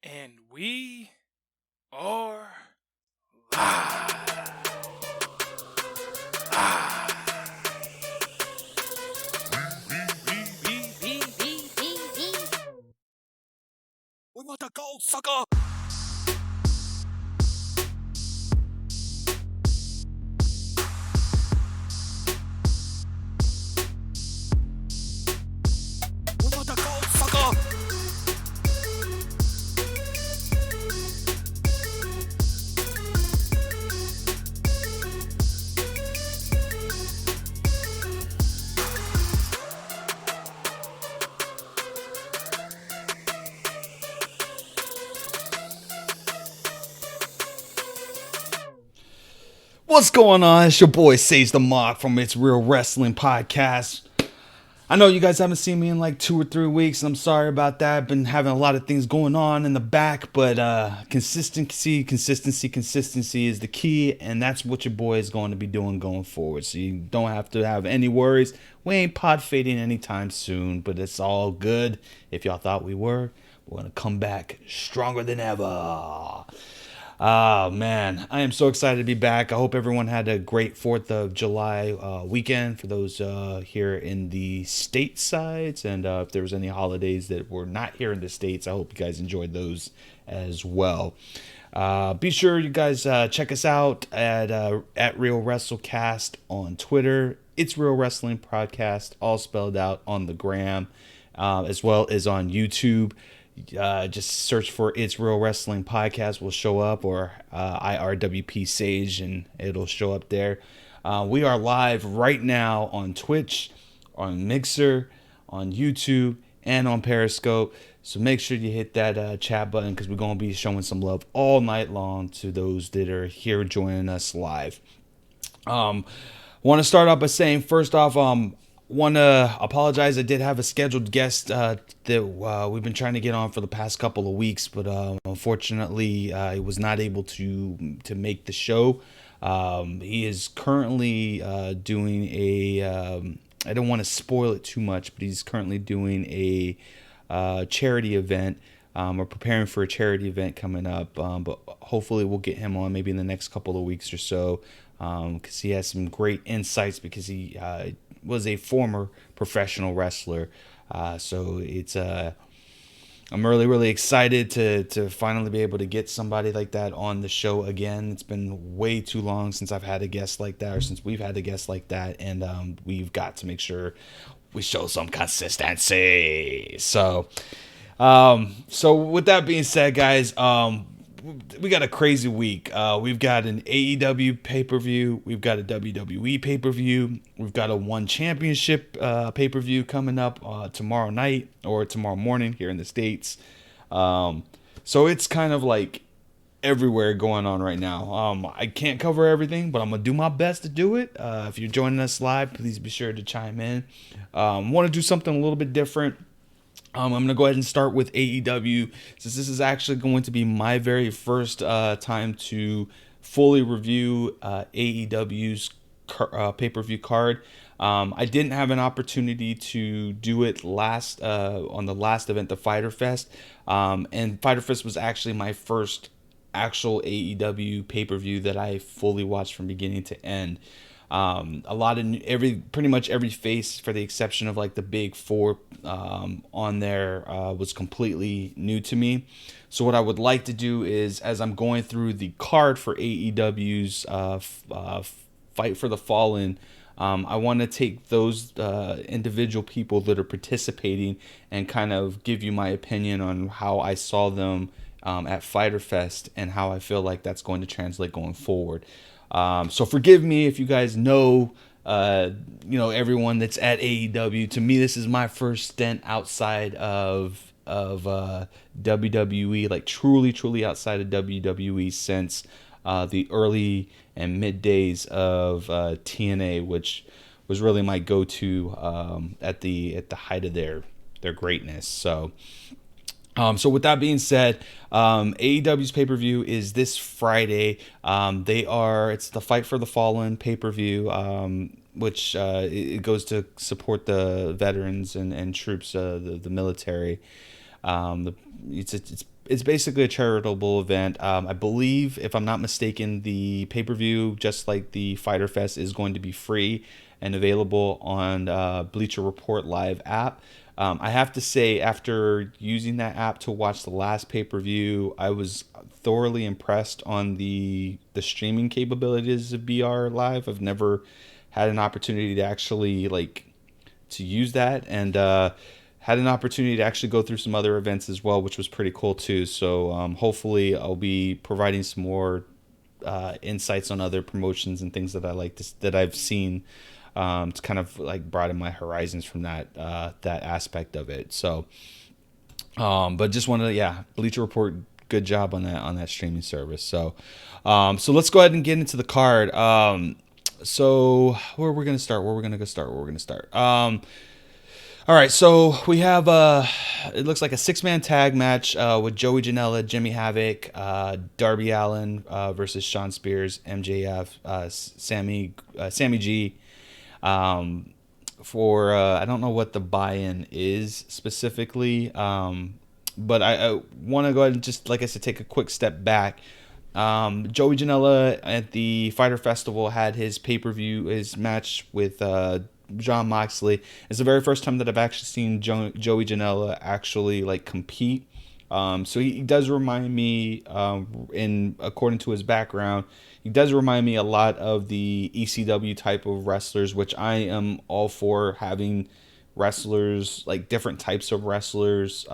And we are live. We want the gold, sucker. We want the gold, sucker. What's going on? It's your boy Sage the Mock from It's Real Wrestling Podcast. I know you guys haven't seen me in like 2 or 3 weeks, and I'm sorry about that. I've been having a lot of things going on in the back, but consistency is the key, and that's what your boy is going to be doing going forward. So you don't have to have any worries. We ain't pod fading anytime soon, but it's all good. If y'all thought we were, we're going to come back stronger than ever. Oh, man. I am so excited to be back. I hope everyone had a great 4th of July weekend for those here in the statesides. And if there was any holidays that were not here in the States, I hope you guys enjoyed those as well. Be sure you guys check us out at Real WrestleCast on Twitter. It's Real Wrestling Podcast, all spelled out on the gram, as well as on YouTube. Just search for It's Real Wrestling Podcast will show up, or IRWP Sage, and it'll show up there. We are live right now on Twitch, on Mixer, on YouTube, and on Periscope. So make sure you hit that chat button, because we're going to be showing some love all night long to those that are here joining us live. Want to start off by saying, first off, want to apologize. I did have a scheduled guest that we've been trying to get on for the past couple of weeks, but unfortunately, I was not able to make the show. He is currently doing a. I don't want to spoil it too much, but he's currently doing a charity event. We're preparing for a charity event coming up, but hopefully we'll get him on maybe in the next couple of weeks or so, because he has some great insights, because he was a former professional wrestler. So it's I'm really excited to finally be able to get somebody like that on the show again. It's been way too long since I've had a guest like that, or since we've had a guest like that, and we've got to make sure we show some consistency. So with that being said, guys, we got a crazy week. We've got an AEW pay-per-view. We've got a WWE pay-per-view. We've got a One Championship pay-per-view coming up tomorrow night, or tomorrow morning here in the States. So it's kind of like everywhere going on right now. I can't cover everything, but I'm going to do my best to do it. If you're joining us live, please be sure to chime in. Want to do something a little bit different. I'm going to go ahead and start with AEW, since this is actually going to be my very first time to fully review AEW's pay-per-view card. I didn't have an opportunity to do it on the last event, the Fyter Fest, and Fyter Fest was actually my first actual AEW pay-per-view that I fully watched from beginning to end. Pretty much every face, for the exception of like the big four on there, was completely new to me. So what I would like to do is, as I'm going through the card for AEW's Fight for the Fallen, I want to take those individual people that are participating and kind of give you my opinion on how I saw them at Fyter Fest, and how I feel like that's going to translate going forward. So forgive me if you guys know everyone that's at AEW. To me, this is my first stint outside of WWE, like truly outside of WWE, since the early and mid days of TNA, which was really my go-to at the height of their greatness. So with that being said, AEW's pay-per-view is this Friday. It's the Fight for the Fallen pay-per-view, which it goes to support the veterans and troops, the military. It's it's basically a charitable event. I believe, if I'm not mistaken, the pay-per-view, just like the Fighter Fest, is going to be free and available on Bleacher Report Live app. I have to say, after using that app to watch the last pay-per-view, I was thoroughly impressed on the streaming capabilities of BR Live. I've never had an opportunity to actually to use that, and had an opportunity to actually go through some other events as well, which was pretty cool too. So hopefully I'll be providing some more insights on other promotions and things that that I've seen, to kind of broaden my horizons from that aspect of it. So, but just wanted to, yeah, Bleacher Report, good job on that streaming service. So, so let's go ahead and get into the card. So where are we gonna start? Where are we gonna start? All right, so we have it looks like a 6-man tag match with Joey Janela, Jimmy Havoc, Darby Allin versus Sean Spears, MJF, Sammy G. For I don't know what the buy-in is specifically, but I want to go ahead and just, like I said, take a quick step back. Joey Janela at the Fighter Festival had his pay-per-view, his match with Jon Moxley. It's the very first time that I've actually seen Joey Janela actually compete. So he does remind me, according to his background, he does remind me a lot of the ECW type of wrestlers, which I am all for, having wrestlers, different types of wrestlers.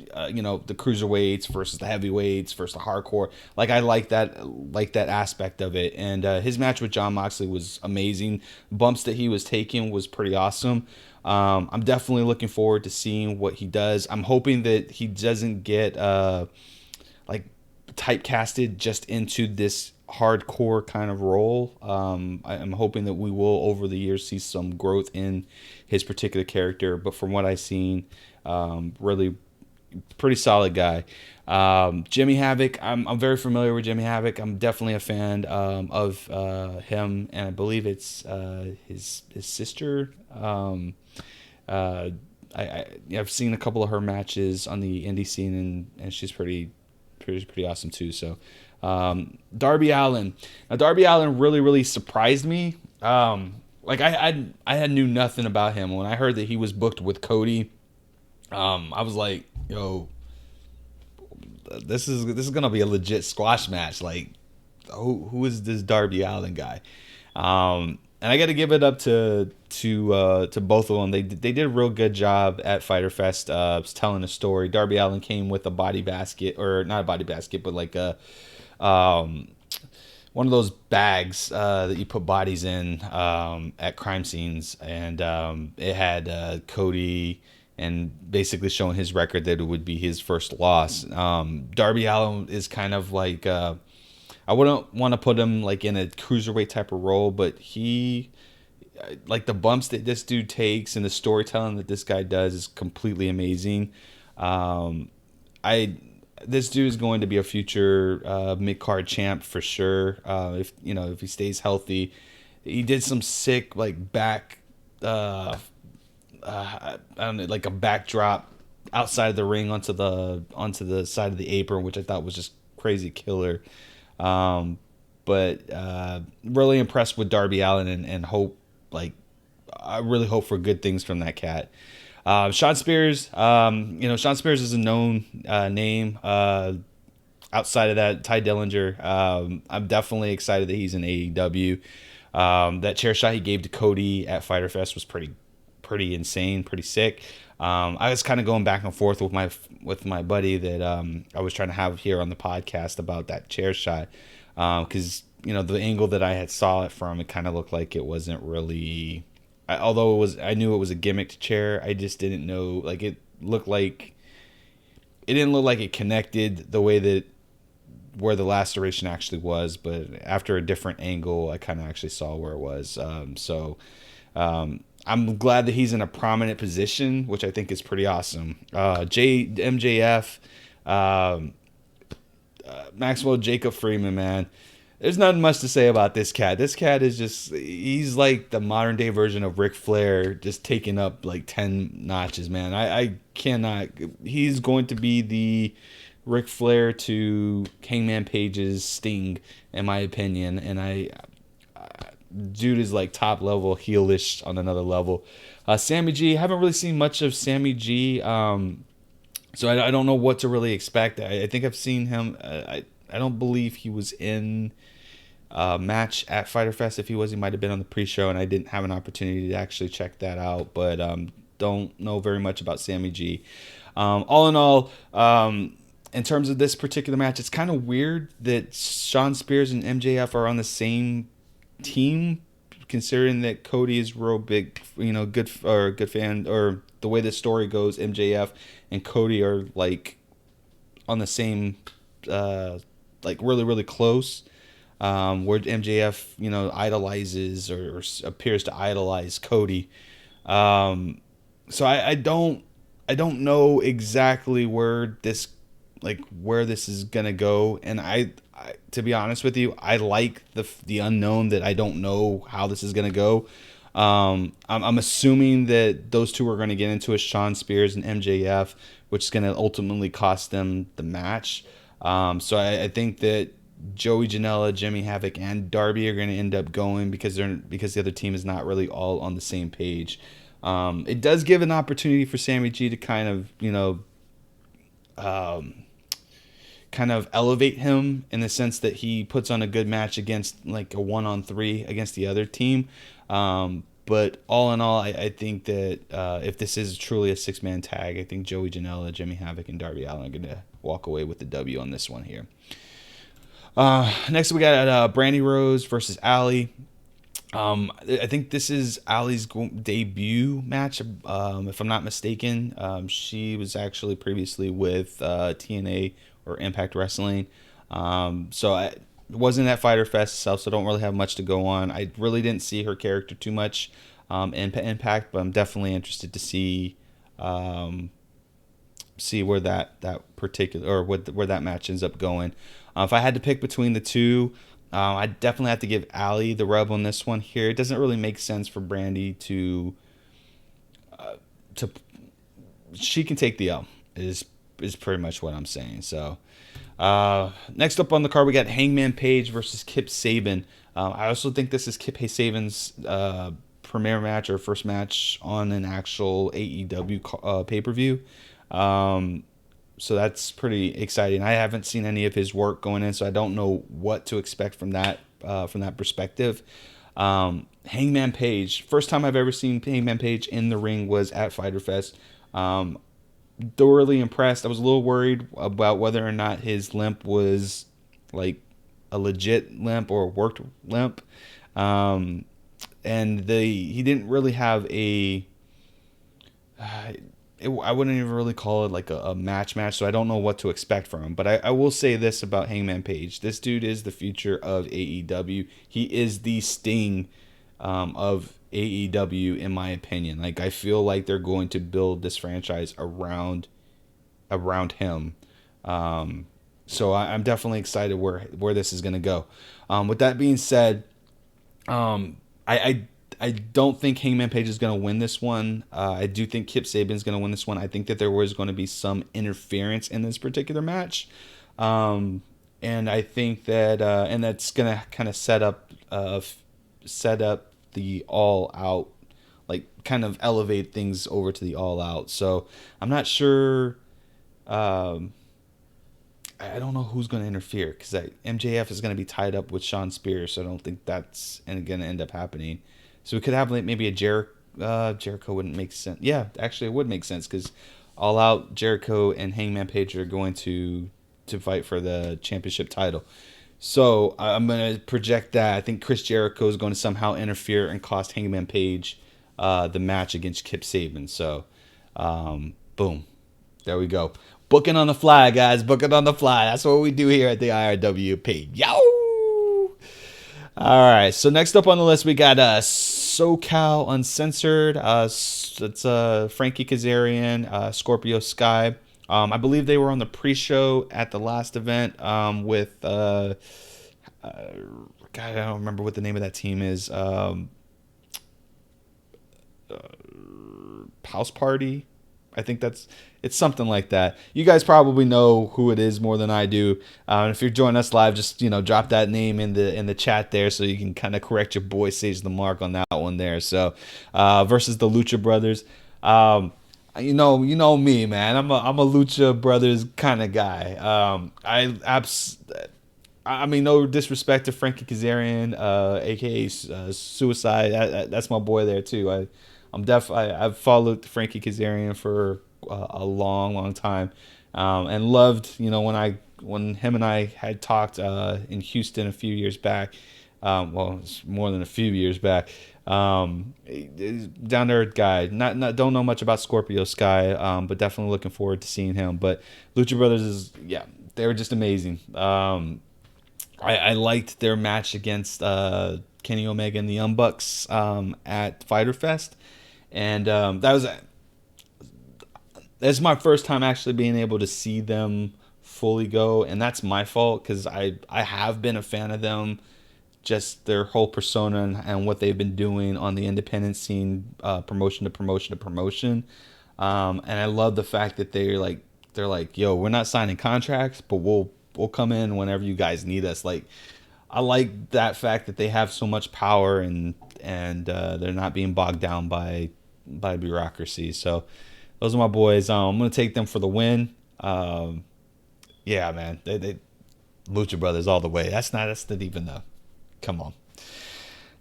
The cruiserweights versus the heavyweights versus the hardcore. I like that aspect of it. And his match with Jon Moxley was amazing. Bumps that he was taking was pretty awesome. I'm definitely looking forward to seeing what he does. I'm hoping that he doesn't get typecasted just into this hardcore kind of role. I'm hoping that we will, over the years, see some growth in his particular character. But from what I've seen, really pretty solid guy. Jimmy Havoc, I'm very familiar with Jimmy Havoc. I'm definitely a fan of him, and I believe it's his sister. I've seen a couple of her matches on the indie scene, and she's pretty awesome too. So Darby Allin. Now Darby Allin really surprised me. I had knew nothing about him. When I heard that he was booked with Cody, I was like, yo, this is gonna be a legit squash match. Who is this Darby Allin guy? And I got to give it up to both of them. They did a real good job at Fighter Fest, telling a story. Darby Allin came with a body basket, or not a body basket, but one of those bags that you put bodies in at crime scenes, and it had Cody, and basically showing his record that it would be his first loss. Darby Allin is kind of I wouldn't want to put him in a cruiserweight type of role, but he, the bumps that this dude takes and the storytelling that this guy does is completely amazing. This dude is going to be a future mid-card champ for sure. If he stays healthy. He did some sick back I don't know, a backdrop outside of the ring onto the side of the apron, which I thought was just crazy killer. But really impressed with Darby Allin, and hope, I really hope for good things from that cat. Sean Spears, Sean Spears is a known name. Outside of that, Ty Dillinger, I'm definitely excited that he's in AEW. That chair shot he gave to Cody at Fyter Fest was pretty insane, pretty sick. I was kind of going back and forth with my buddy that I was trying to have here on the podcast about that chair shot, because the angle that I had saw it from, it kind of looked like it wasn't really. Although I knew it was a gimmicked chair, I just didn't know. It didn't look like it connected the way that where the laceration actually was. But after a different angle, I kind of actually saw where it was. I'm glad that he's in a prominent position, which I think is pretty awesome. MJF, Maxwell Jacob Freeman, man. There's nothing much to say about this cat. This cat is he's like the modern day version of Ric Flair, just taking up like 10 notches, man. I cannot. He's going to be the Ric Flair to Hangman Page's Sting, in my opinion. And dude is like top level heelish on another level. Sammy G, haven't really seen much of Sammy G. So I don't know what to really expect. I think I've seen him. I don't believe he was in match at Fyter Fest. If he was, he might have been on the pre-show, and I didn't have an opportunity to actually check that out. But don't know very much about Sammy G. All in all, in terms of this particular match, it's kind of weird that Shawn Spears and MJF are on the same team, considering that Cody is real big, good fan, or the way the story goes, MJF and Cody are like on the same, like really, really close. Where MJF, idolizes or appears to idolize Cody. So I don't know exactly where this is gonna go, and I to be honest with you, I like the unknown that I don't know how this is gonna go. I'm assuming that those two are going to get into a Shawn Spears and MJF, which is going to ultimately cost them the match. So I think that Joey Janela, Jimmy Havoc, and Darby are going to end up going because the other team is not really all on the same page. It does give an opportunity for Sammy G to kind of elevate him in the sense that he puts on a good match against like a 1-on-3 against the other team. But all in all, I think that if this is truly a 6-man tag, I think Joey Janela, Jimmy Havoc, and Darby Allin are going to walk away with the W on this one here. Next, we got Brandy Rose versus Allie. I think this is Allie's debut match, if I'm not mistaken. She was actually previously with TNA or Impact Wrestling. So I wasn't at Fyter Fest itself, so don't really have much to go on. I really didn't see her character too much in Impact, but I'm definitely interested to see where that particular or where that match ends up going. If I had to pick between the two, I definitely have to give Allie the rub on this one here. It doesn't really make sense for Brandy to she can take the L is pretty much what I'm saying. So next up on the card, we got Hangman Page versus Kip Sabian. I also think this is Kip Sabian's premiere match or first match on an actual AEW pay-per-view. So that's pretty exciting. I haven't seen any of his work going in, so I don't know what to expect from that perspective. Hangman Page, first time I've ever seen Hangman Page in the ring was at Fyter Fest. Thoroughly impressed. I was a little worried about whether or not his limp was like a legit limp or a worked limp. And he didn't really have I wouldn't even really call it like a match, so I don't know what to expect from him. But I will say this about Hangman Page. This dude is the future of AEW. He is the Sting of AEW, in my opinion. Like, I feel like they're going to build this franchise around him. So I'm definitely excited where this is going to go. With that being said, I don't think Hangman Page is going to win this one. I do think Kip Sabian is going to win this one. I think that there was going to be some interference in this particular match. And I think that and that's going to kind of set up the All Out, like kind of elevate things over to the All Out. So I'm not sure. I don't know who's going to interfere because MJF is going to be tied up with Shawn Spears. So I don't think that's going to end up happening. So we could have like maybe a Jericho wouldn't make sense. Yeah, actually it would make sense because All Out, Jericho, and Hangman Page are going to fight for the championship title. So I'm going to project that. I think Chris Jericho is going to somehow interfere and cost Hangman Page the match against Kip Sabian. So, boom. There we go. Booking on the fly, guys. Booking on the fly. That's what we do here at the IRWP. Yo! All right. So next up on the list, we got SoCal Uncensored. It's Frankie Kazarian, Scorpio Sky. I believe they were on the pre-show at the last event with God, I don't remember what the name of that team is. House Party. I think it's something like that. You guys probably know who it is more than I do. And if you're joining us live, just drop that name in the chat there, so you can kind of correct your boy Sage the Mark on that one there. So versus the Lucha Brothers. You know me, man. I'm a Lucha Brothers kind of guy. I mean, no disrespect to Frankie Kazarian, aka Suicide. That's my boy there too. I've followed Frankie Kazarian for a long, long time, and loved when him and I had talked in Houston a few years back. Well, it's more than a few years back. Down there guy. Not don't know much about Scorpio Sky, but definitely looking forward to seeing him. But Lucha Brothers they were just amazing. I liked their match against Kenny Omega and the Young Bucks at Fyter Fest, and that's my first time actually being able to see them fully go, and that's my fault because I have been a fan of them, just their whole persona and what they've been doing on the independent scene, promotion to promotion to promotion, and I love the fact that they're like, yo, we're not signing contracts, but we'll come in whenever you guys need us. Like, I like that fact that they have so much power and they're not being bogged down by bureaucracy. So those are my boys. I'm gonna take them for the win. Yeah, man, they Lucha Brothers all the way. That's not even the. Come on.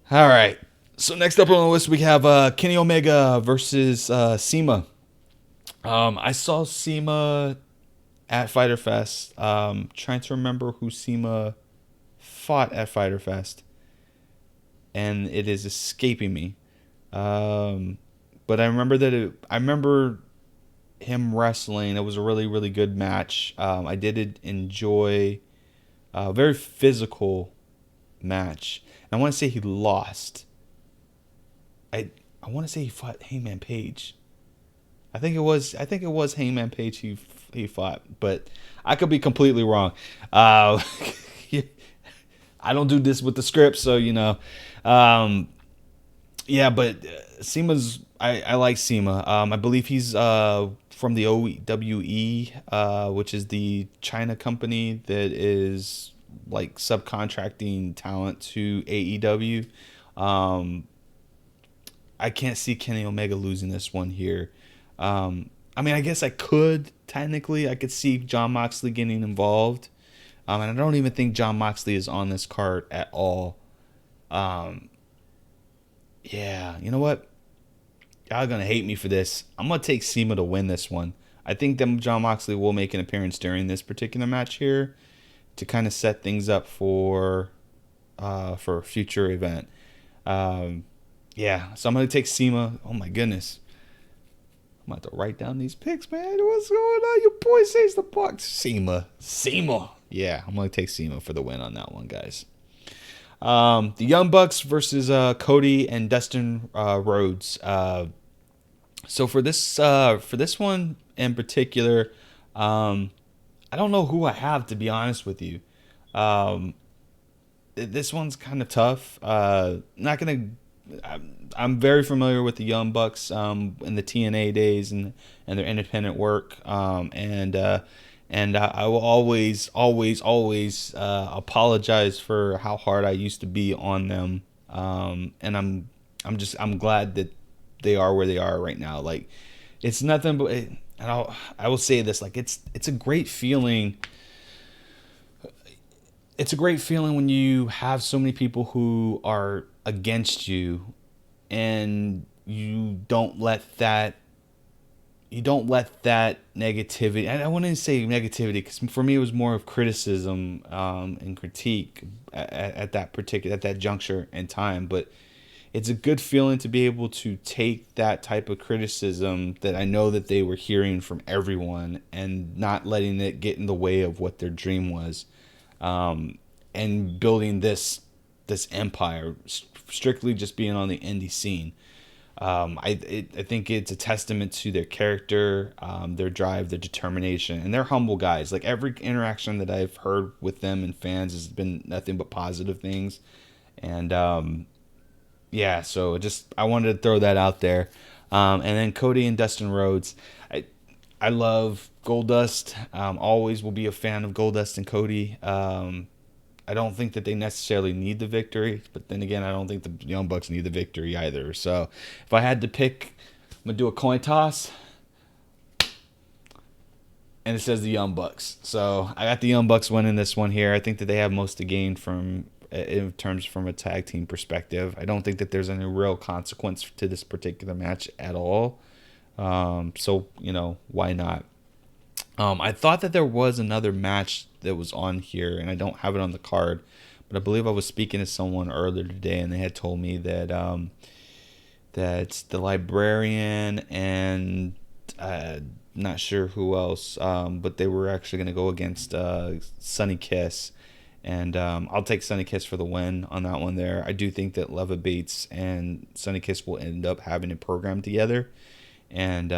All right. So next up on the list we have Kenny Omega versus CIMA. I saw CIMA at Fyter Fest. Trying to remember who CIMA fought at Fyter Fest, and it is escaping me. But I remember him wrestling. It was a really, really good match. I did enjoy a very physical match. And I want to say he lost. I want to say he fought Hangman Page. I think it was Hangman Page he fought, but I could be completely wrong. I don't do this with the script, so yeah, but CIMA's I like CIMA. I believe he's from the OWE, which is the China company that is like subcontracting talent to AEW. I can't see Kenny Omega losing this one here. I mean, I guess I could see Jon Moxley getting involved. And I don't even think Jon Moxley is on this card at all. Yeah, you know what? Y'all are going to hate me for this. I'm going to take CIMA to win this one. I think that Jon Moxley will make an appearance during this particular match here to kind of set things up for a future event. Yeah, so I'm going to take CIMA. Oh, my goodness. I'm about to write down these picks, man. What's going on? Your boy says the Bucks. CIMA. Yeah, I'm going to take CIMA for the win on that one, guys. The Young Bucks versus Cody and Dustin Rhodes. So for this one in particular, I don't know who I have, to be honest with you. This one's kind of tough. I'm very familiar with the Young Bucks in the TNA days and their independent work. And I will always apologize for how hard I used to be on them. And I'm glad that they are where they are right now. Like, it's nothing but, and I will say this, like, it's a great feeling. It's a great feeling when you have so many people who are against you, and you don't let that negativity. And I wouldn't say negativity, because for me it was more of criticism and critique at that juncture in time. But it's a good feeling to be able to take that type of criticism that I know that they were hearing from everyone, and not letting it get in the way of what their dream was, and building this empire, strictly just being on the indie scene. I think it's a testament to their character, their drive, their determination, and they're humble guys. Like every interaction that I've heard with them and fans has been nothing but positive things. And yeah, so just I wanted to throw that out there. And then Cody and Dustin Rhodes. I I love Goldust. Always will be a fan of Goldust and Cody. I don't think that they necessarily need the victory, but then again, I don't think the Young Bucks need the victory either. So if I had to pick, I'm gonna do a coin toss, and it says the Young Bucks. So I got the Young Bucks winning this one here. I think that they have most to gain from in terms from a tag team perspective. I don't think that there's any real consequence to this particular match at all. So why not? I thought that there was another match that was on here, and I don't have it on the card, but I believe I was speaking to someone earlier today, and they had told me that that the Librarian and not sure who else, but they were actually going to go against Sunny Kiss, and I'll take Sunny Kiss for the win on that one there. I do think that Leva Bates and Sunny Kiss will end up having a program together, and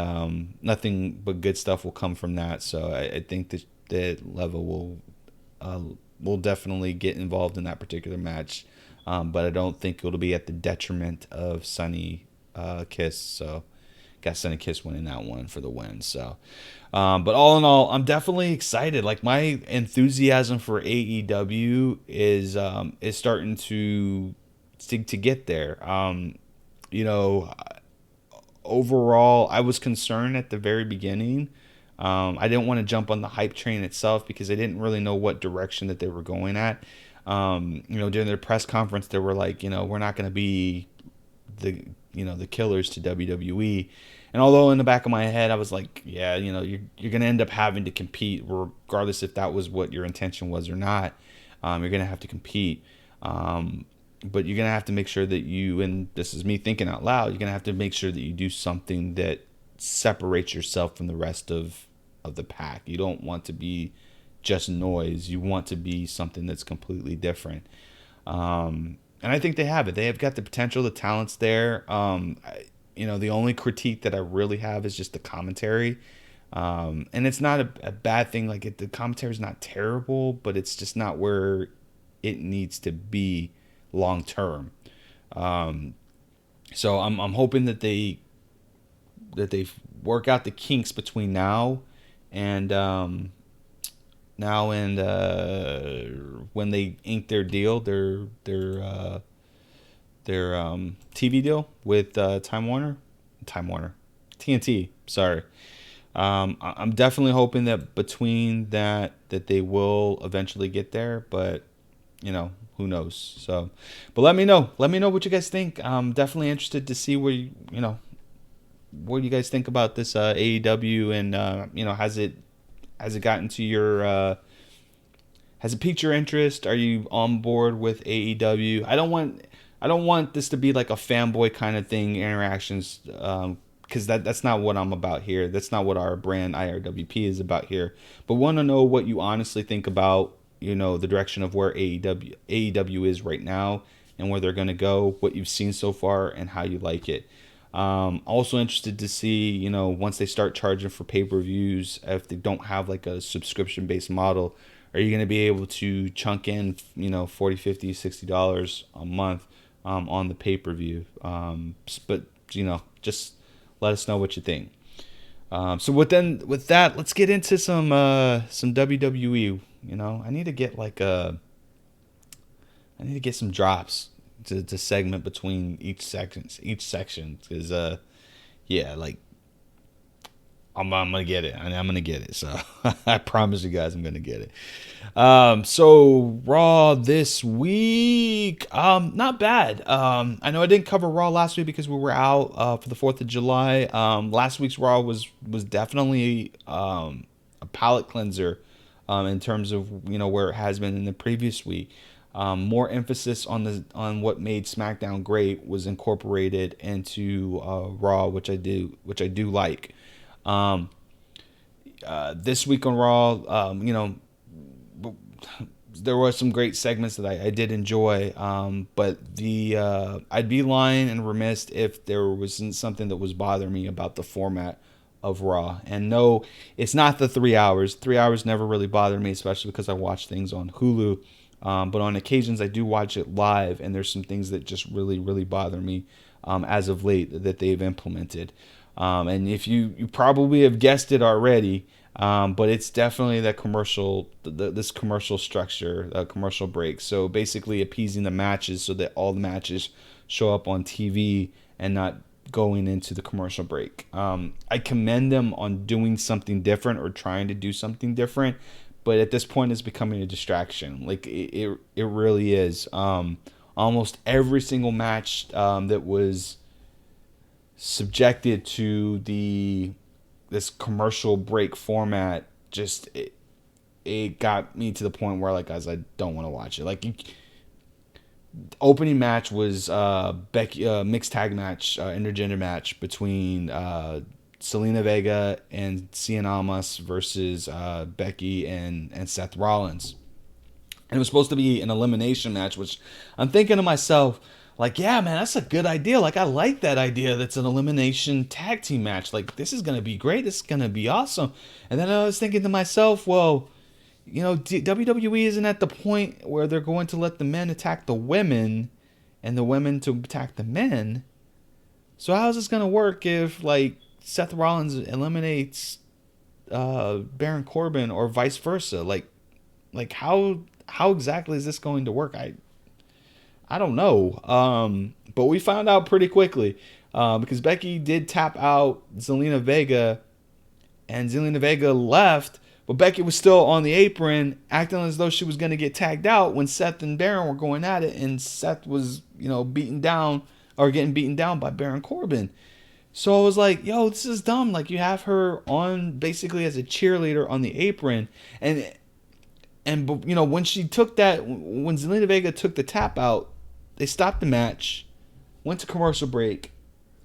nothing but good stuff will come from that. So I think that Leva will definitely get involved in that particular match, but I don't think it'll be at the detriment of Sunny Kiss. So got Sunny Kiss winning that one for the win. So, but all in all, I'm definitely excited. Like my enthusiasm for AEW is starting to get there. Overall, I was concerned at the very beginning. I didn't want to jump on the hype train itself because I didn't really know what direction that they were going at. During their press conference, they were like, we're not going to be the killers to WWE. And although in the back of my head, I was like, yeah, you're going to end up having to compete regardless if that was what your intention was or not. You're going to have to compete. But you're going to have to make sure that and this is me thinking out loud, you're going to have to make sure that you do something that separates yourself from the rest of the pack. You don't want to be just noise. You want to be something that's completely different. And I think they have it. They have got the potential, the talent's there. The only critique that I really have is just the commentary. And it's not a bad thing. Like the commentary is not terrible, but it's just not where it needs to be long term. So I'm hoping that they work out the kinks between now and when they ink their deal, their TV deal with Time Warner, TNT. Sorry. I'm definitely hoping that between that they will eventually get there, but who knows? So, but let me know what you guys think. I'm definitely interested to see what you guys think about this AEW, and has it gotten to your has it piqued your interest? Are you on board with AEW? I don't want this to be like a fanboy kind of thing, interactions, because that's not what I'm about here. That's not what our brand IRWP is about here. But want to know what you honestly think about the direction of where AEW is right now and where they're going to go, what you've seen so far, and how you like it. Also interested to see, once they start charging for pay-per-views, if they don't have like a subscription-based model, are you going to be able to chunk in, $40, $50, $60 a month on the pay-per-view? But, just let us know what you think. So with that, let's get into some WWE. I need to get some drops to segment between each section, because I'm gonna get it. I'm gonna get it. So I promise you guys, I'm gonna get it. So Raw this week, not bad. I know I didn't cover Raw last week because we were out for the 4th of July. Last week's Raw was definitely a palate cleanser in terms of where it has been in the previous week. More emphasis on what made SmackDown great was incorporated into Raw, which I do like. This week on Raw, there were some great segments that I did enjoy. But I'd be lying and remiss if there wasn't something that was bothering me about the format of Raw. And no, it's not the 3 hours. 3 hours never really bothered me, especially because I watch things on Hulu. But on occasions I do watch it live, and there's some things that just really, really bother me as of late that they've implemented. And if you probably have guessed it already, but it's definitely that this commercial structure, commercial break. So basically appeasing the matches so that all the matches show up on TV and not going into the commercial break. I commend them on doing something different or trying to do something different, but at this point it's becoming a distraction. Like it really is. Almost every single match that was subjected to this commercial break format, just it got me to the point where, like, guys, I don't want to watch it. Like, opening match was Becky mixed tag match, intergender match between Selena Vega and Cien Almas versus Becky and Seth Rollins. And it was supposed to be an elimination match, which I'm thinking to myself, like, yeah, man, that's a good idea. Like, I like that idea. That's an elimination tag team match. Like, this is going to be great. This is going to be awesome. And then I was thinking to myself, well, you know, WWE isn't at the point where they're going to let the men attack the women and the women to attack the men. So how's this going to work if, like, Seth Rollins eliminates Baron Corbin or vice versa? Like how exactly is this going to work? I don't know. But we found out pretty quickly because Becky did tap out Zelina Vega, and Zelina Vega left, but Becky was still on the apron acting as though she was going to get tagged out when Seth and Baron were going at it, and Seth was, getting beaten down by Baron Corbin. So I was like, yo, this is dumb. Like, you have her on basically as a cheerleader on the apron, and when Zelina Vega took the tap out, they stopped the match, went to commercial break,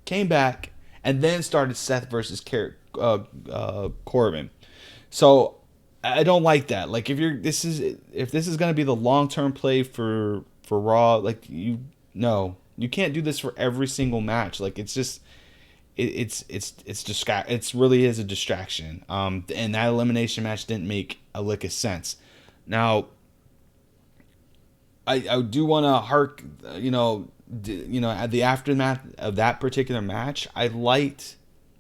came back, and then started Seth versus Corbin. So I don't like that. Like, if this is gonna be the long-term play for Raw, like, you can't do this for every single match. Like, it's just it's really is a distraction. And that elimination match didn't make a lick of sense. Now, I do want to at the aftermath of that particular match, I liked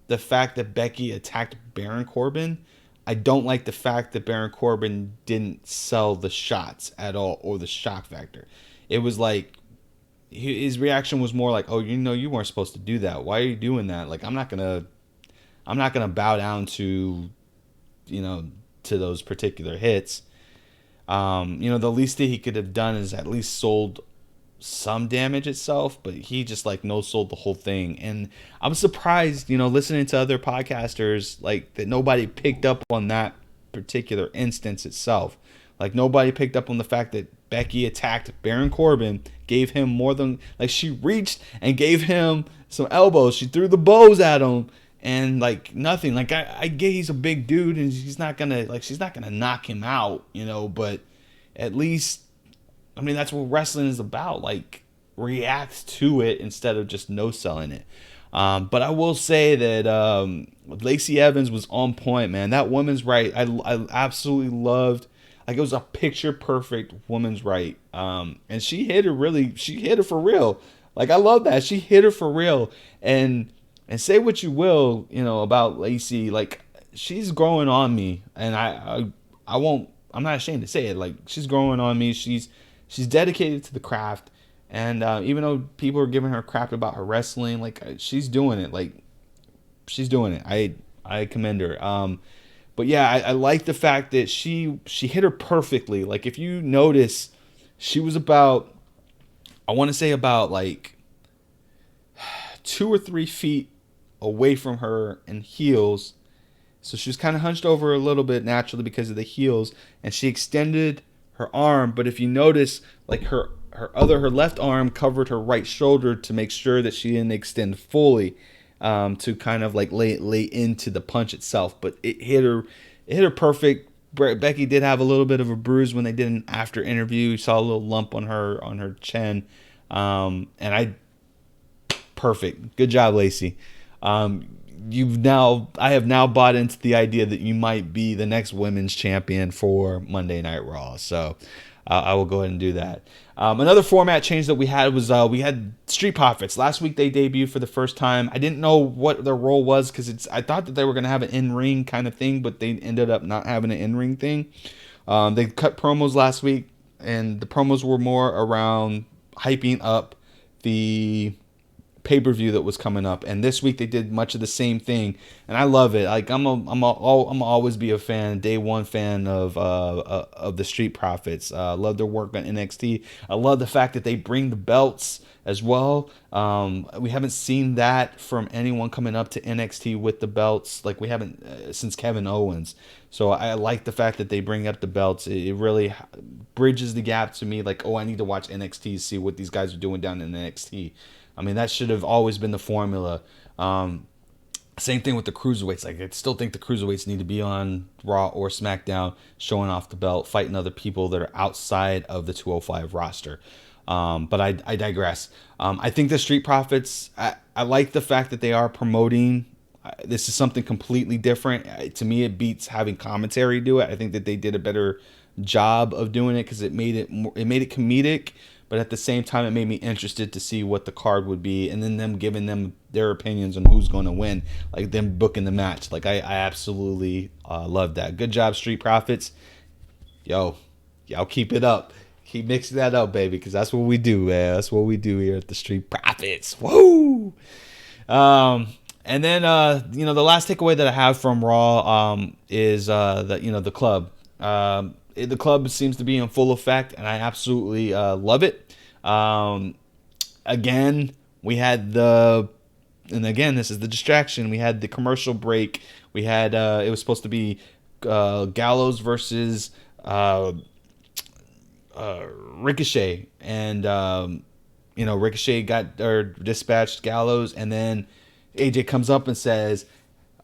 the fact that Becky attacked Baron Corbin. I don't like the fact that Baron Corbin didn't sell the shots at all, or the shock factor. It was like, his reaction was more like, oh, you weren't supposed to do that. Why are you doing that? Like, I'm not gonna bow down to those particular hits. The least that he could have done is at least sold some damage itself, but he just no-sold the whole thing. And I'm surprised, listening to other podcasters, like, that nobody picked up on that particular instance itself. Like, nobody picked up on the fact that Becky attacked Baron Corbin, gave him more than, like, she reached and gave him some elbows. She threw the bows at him, and nothing. Like, I get he's a big dude, and she's not gonna knock him out, but at least, I mean, that's what wrestling is about. Like, react to it instead of just no-selling it. But I will say that Lacey Evans was on point, man. That woman's right, I absolutely loved. Like, it was a picture-perfect woman's right. And she hit her for real. Like, I love that. She hit her for real. And say what you will, about Lacey, like, she's growing on me. And I'm not ashamed to say it. Like, she's growing on me. She's dedicated to the craft. And even though people are giving her crap about her wrestling, like, she's doing it. Like, she's doing it. I commend her. But yeah, I like the fact that she hit her perfectly. Like, if you notice, she was about, I want to say about like 2 or 3 feet away from her in heels. So she was kind of hunched over a little bit naturally because of the heels, and she extended her arm. But if you notice, like, her left arm covered her right shoulder to make sure that she didn't extend fully. To kind of like lay into the punch itself, but it hit her perfect. Becky did have a little bit of a bruise when they did an after interview. You saw a little lump on her chin, and perfect. Good job, Lacey. I have now bought into the idea that you might be the next women's champion for Monday Night Raw. So I will go ahead and do that. Another format change that we had was we had Street Profits. Last week they debuted for the first time. I didn't know what their role was because I thought that they were going to have an in-ring kind of thing, but they ended up not having an in-ring thing. They cut promos last week, and the promos were more around hyping up the pay-per-view that was coming up, and this week they did much of the same thing, and I love it. Like I'm always be a fan, day one fan of the Street Profits. Love their work on NXT. I love the fact that they bring the belts as well. We haven't seen that from anyone coming up to NXT with the belts. Like we haven't since Kevin Owens. So I like the fact that they bring up the belts. It really bridges the gap to me. Like, oh, I need to watch NXT to see what these guys are doing down in NXT. I mean, that should have always been the formula. Same thing with the cruiserweights. Like, I still think the cruiserweights need to be on Raw or SmackDown, showing off the belt, fighting other people that are outside of the 205 roster. But I digress. I think the Street Profits, I like the fact that they are promoting. This is something completely different. To me, it beats having commentary do it. I think that they did a better job of doing it because it made it comedic. But at the same time, it made me interested to see what the card would be, and then them giving them their opinions on who's going to win, like them booking the match. Like I absolutely love that. Good job, Street Profits. Y'all keep it up. Keep mixing that up, baby, because that's what we do, man. That's what we do here at the Street Profits. Woo! And then the last takeaway that I have from Raw is the club. The club seems to be in full effect, and I absolutely love it. Again, we had this is the distraction. We had the commercial break. We had it was supposed to be Gallows versus Ricochet, and Ricochet dispatched Gallows, and then AJ comes up and says,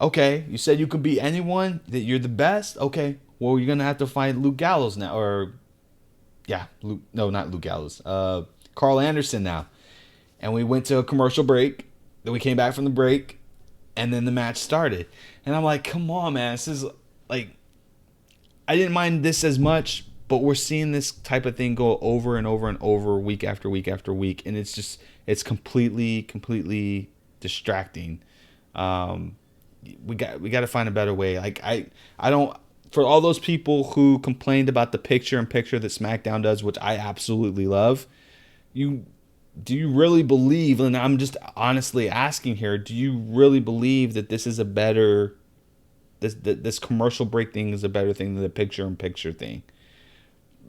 "Okay, you said you could beat anyone, that you're the best. Okay, well, you're gonna have to fight Luke Gallows now, not Luke Gallows. Carl Anderson now." And we went to a commercial break. Then we came back from the break, and then the match started. And I'm like, come on, man. This is like, I didn't mind this as much, but we're seeing this type of thing go over and over and over, week after week after week, and it's completely distracting. We got to find a better way. Like I don't. For all those people who complained about the picture-in-picture that SmackDown does, which I absolutely love, do you really believe, and I'm just honestly asking here, do you really believe that this is a better, this commercial break thing is a better thing than the picture-in-picture thing?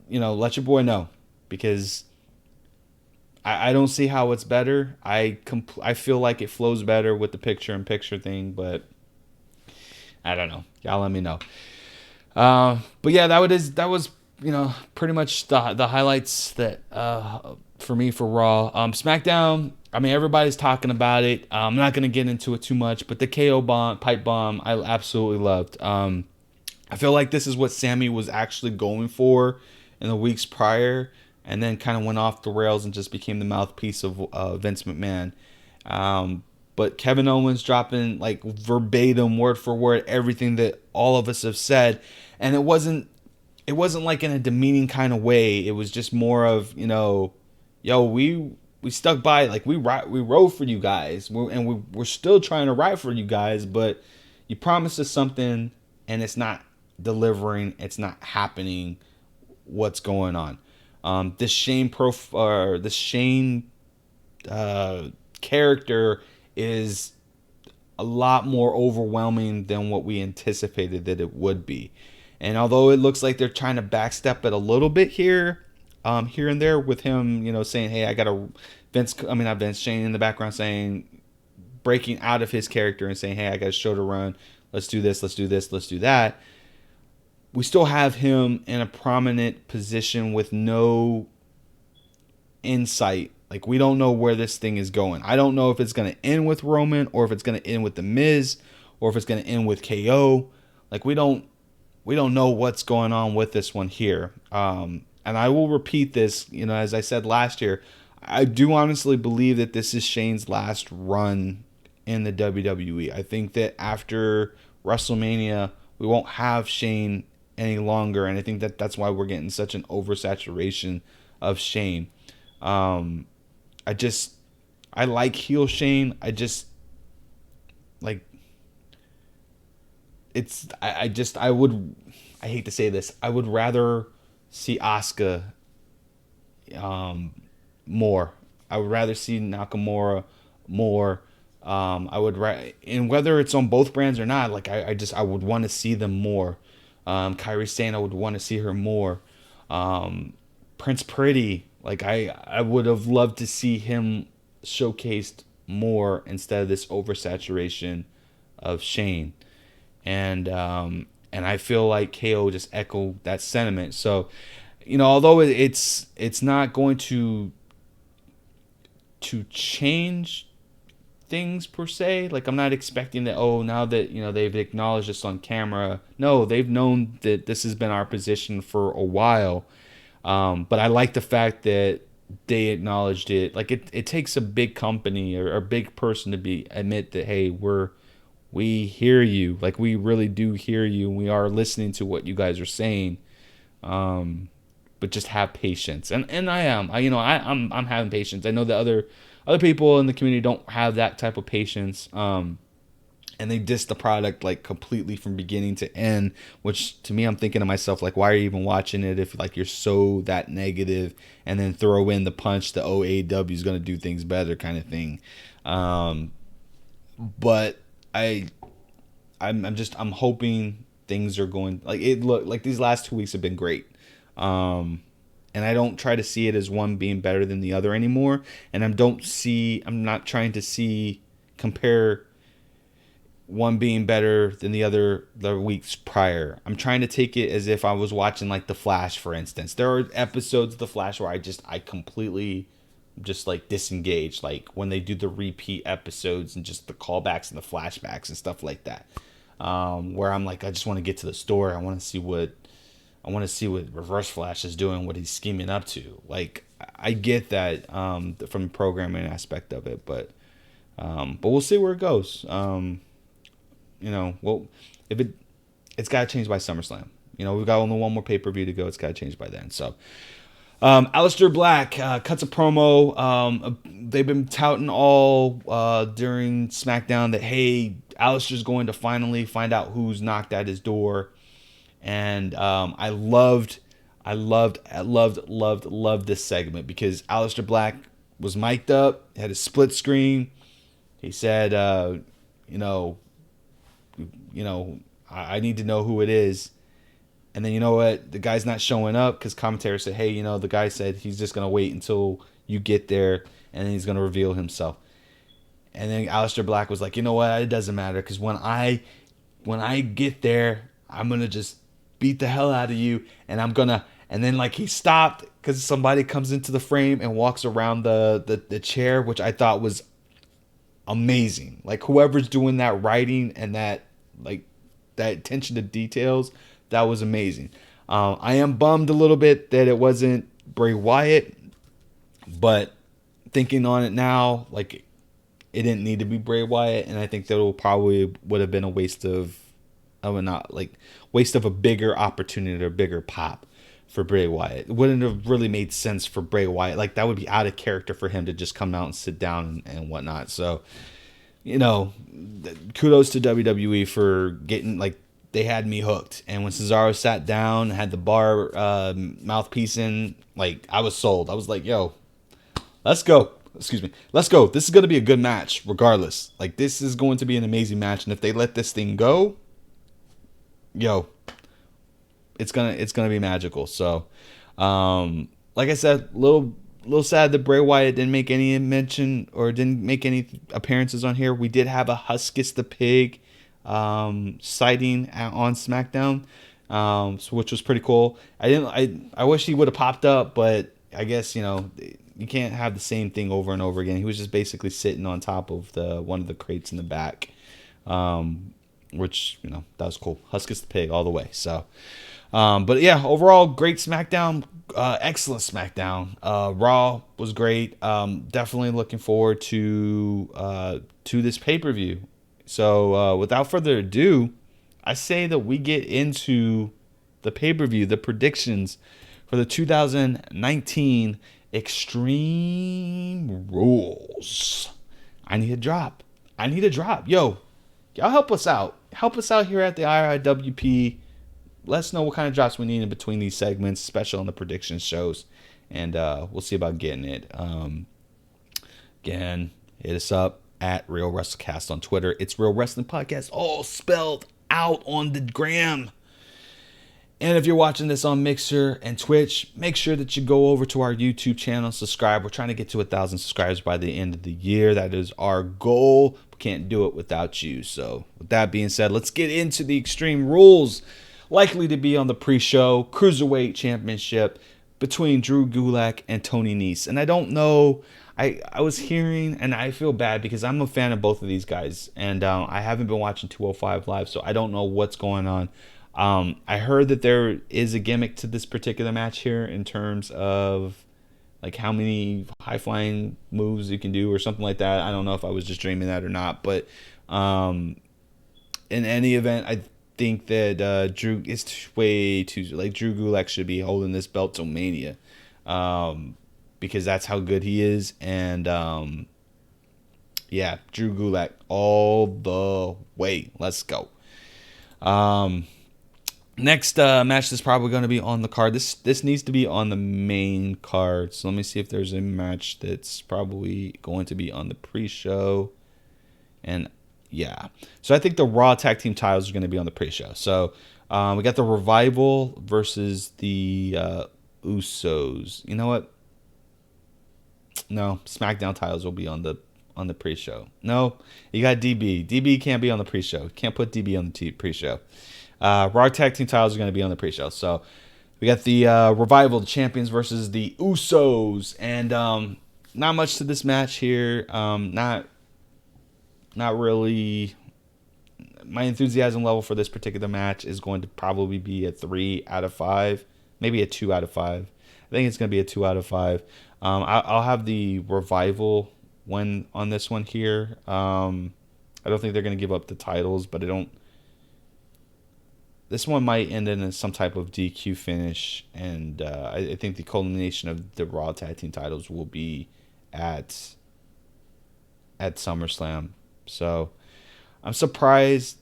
Let your boy know, because I don't see how it's better. I feel like it flows better with the picture-in-picture thing, but I don't know. Y'all let me know. But yeah, that was pretty much the highlights that for me for Raw. SmackDown, I mean, everybody's talking about it. I'm not gonna get into it too much, but the KO pipe bomb I absolutely loved. I feel like this is what Sammy was actually going for in the weeks prior, and then kind of went off the rails and just became the mouthpiece of Vince McMahon. But Kevin Owens dropping like verbatim, word for word, everything that all of us have said, and it wasn't like in a demeaning kind of way. It was just more of, we stuck by, like we rode for you guys, we're still trying to ride for you guys, but you promised us something and it's not delivering, it's not happening. What's going on? This Shane character is a lot more overwhelming than what we anticipated that it would be. And although it looks like they're trying to backstep it a little bit here and there with him, saying, hey, I got a Shane in the background saying, breaking out of his character and saying, hey, I got a show to run. Let's do this, let's do this, let's do that. We still have him in a prominent position with no insight. Like, we don't know where this thing is going. I don't know if it's going to end with Roman, or if it's going to end with The Miz, or if it's going to end with KO. Like, we don't we don't know what's going on with this one here. And I will repeat this, as I said last year, I do honestly believe that this is Shane's last run in the WWE. I think that after WrestleMania, we won't have Shane any longer, and I think that that's why we're getting such an oversaturation of Shane. Um, I like heel Shane. I just like I hate to say this. I would rather see Asuka more. I would rather see Nakamura more. And whether it's on both brands or not, like I would want to see them more. Kairi Sane, I would want to see her more. Prince Pretty, like I would have loved to see him showcased more instead of this oversaturation of Shane. And I feel like KO just echoed that sentiment. So, although it's not going to change things per se, like I'm not expecting that, now that they've acknowledged this on camera. No, they've known that this has been our position for a while. But I like the fact that they acknowledged it. Like it takes a big company or a big person to admit that, hey, we hear you. Like we really do hear you, and we are listening to what you guys are saying. But just have patience, and I'm having patience. I know that other people in the community don't have that type of patience. And they diss the product like completely from beginning to end, which to me, I'm thinking to myself, like, why are you even watching it if like you're so that negative, and then throw in the punch the OAW is going to do things better kind of thing. But I'm hoping things are going like it. Look, like these last 2 weeks have been great. And I don't try to see it as one being better than the other anymore. And I'm not trying to compare one being better than the weeks prior. I'm trying to take it as if I was watching like The Flash, for instance. There are episodes of The Flash where I completely just like disengage, like when they do the repeat episodes and just the callbacks and the flashbacks and stuff like that. Where I'm like, I just want to get to the story. I want to see what Reverse Flash is doing, what he's scheming up to. Like I get that from the programming aspect of it, but we'll see where it goes. Well, if it's got to change by SummerSlam. We've got only one more pay-per-view to go. It's got to change by then. So, Aleister Black cuts a promo. They've been touting all during SmackDown that, hey, Aleister's going to finally find out who's knocked at his door. And I loved this segment because Aleister Black was mic'd up, had a split screen. He said, I need to know who it is. And then you know what? The guy's not showing up because commentary said, hey, the guy said he's just going to wait until you get there and then he's going to reveal himself. And then Aleister Black was like, you know what? It doesn't matter because when I get there, I'm going to just beat the hell out of you. And and then like he stopped because somebody comes into the frame and walks around the chair, which I thought was amazing. Like whoever's doing that writing and that attention to details, that was amazing. I am bummed a little bit that it wasn't Bray Wyatt, but thinking on it now, like it didn't need to be Bray Wyatt, and I think that would have been a waste of a bigger opportunity or bigger pop for Bray Wyatt. It wouldn't have really made sense for Bray Wyatt. Like that would be out of character for him to just come out and sit down and whatnot. So, kudos to WWE for getting they had me hooked. And when Cesaro sat down, had the bar mouthpiece in, I was sold. I was like, yo, let's go. Excuse me. Let's go. This is going to be a good match regardless. This is going to be an amazing match. And if they let this thing go, yo, it's gonna be magical. So, like I said, little sad that Bray Wyatt didn't make any mention or didn't make any appearances on here. We did have a Huskus the Pig sighting on SmackDown, which was pretty cool. I wish he would have popped up, but I guess you can't have the same thing over and over again. He was just basically sitting on top of one of the crates in the back. which, that was cool. Huskus the pig all the way. So, but yeah, overall, great SmackDown. Excellent SmackDown. Raw was great. Definitely looking forward to this pay-per-view. So, without further ado, I say that we get into the pay-per-view, the predictions for the 2019 Extreme Rules. I need a drop. Yo, y'all help us out. Help us out here at the IRWP. Let us know what kind of drops we need in between these segments, especially on the prediction shows. And we'll see about getting it. Again, hit us up at Real WrestleCast on Twitter. It's Real Wrestling Podcast, all spelled out on the gram. And if you're watching this on Mixer and Twitch, make sure that you go over to our YouTube channel, subscribe. We're trying to get to 1,000 subscribers by the end of the year. That is our goal. We can't do it without you. So with that being said, let's get into the Extreme Rules. Likely to be on the pre-show Cruiserweight Championship between Drew Gulak and Tony Nese. And I don't know, I was hearing, and I feel bad because I'm a fan of both of these guys. And I haven't been watching 205 Live, so I don't know what's going on. I heard that there is a gimmick to this particular match here in terms of like how many high-flying moves you can do or something like that. I don't know if I was just dreaming that or not. But in any event, I think that Drew is way too, like, Drew Gulak should be holding this belt till Mania, because that's how good he is. And yeah, Drew Gulak all the way. Let's go. Next match that's probably going to be on the card. This needs to be on the main card. So let me see if there's a match that's probably going to be on the pre-show. And yeah, so I think the Raw Tag Team titles are going to be on the pre-show. So we got the Revival versus the Usos. You know what? No, SmackDown titles will be on the pre-show. No, you got DB. DB can't be on the pre-show. Can't put DB on the pre-show. Raw Tag Team titles are going to be on the pre-show. So we got the Revival, the champions, versus the Usos. And not much to this match here. Not really. My enthusiasm level for this particular match is going to probably be a 3 out of 5. Maybe a 2 out of 5. I think it's going to be a 2 out of 5. I'll have the Revival win on this one here. I don't think they're going to give up the titles, but this one might end in some type of DQ finish, and I think the culmination of the Raw Tag Team titles will be at SummerSlam. So I'm surprised.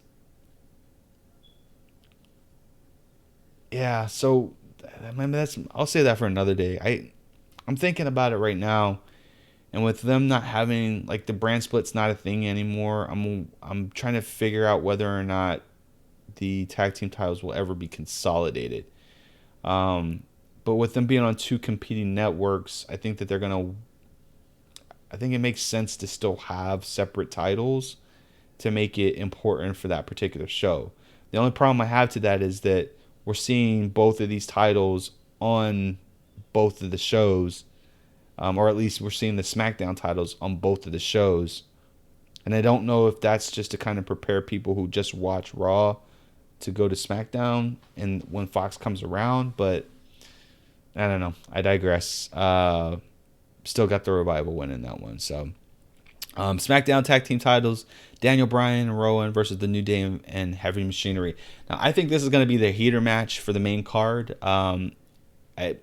Yeah, so I'll say that for another day. I'm thinking about it right now, and with them not having, like, the brand split's not a thing anymore. I'm trying to figure out whether or not the tag team titles will ever be consolidated. But with them being on 2 competing networks, I think that I think it makes sense to still have separate titles to make it important for that particular show. The only problem I have to that is that we're seeing both of these titles on both of the shows, or at least we're seeing the SmackDown titles on both of the shows. And I don't know if that's just to kind of prepare people who just watch Raw to go to SmackDown and when Fox comes around, but I don't know. I digress. Still got the Revival winning that one. So SmackDown tag team titles: Daniel Bryan and Rowan versus the New Day and Heavy Machinery. Now I think this is going to be the heater match for the main card. Like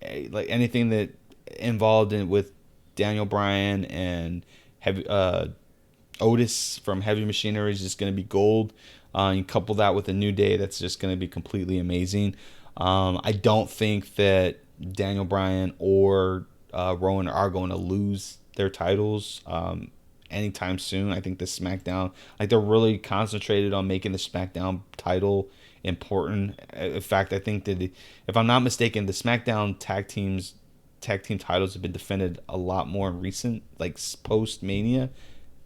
anything that involved with Daniel Bryan and Otis from Heavy Machinery is just going to be gold. You couple that with a New Day, that's just going to be completely amazing. I don't think that Daniel Bryan or Rowan are going to lose their titles anytime soon. I think the SmackDown, like, they're really concentrated on making the SmackDown title important. In fact, I think that if I'm not mistaken, the SmackDown tag team titles have been defended a lot more in recent, like post Mania,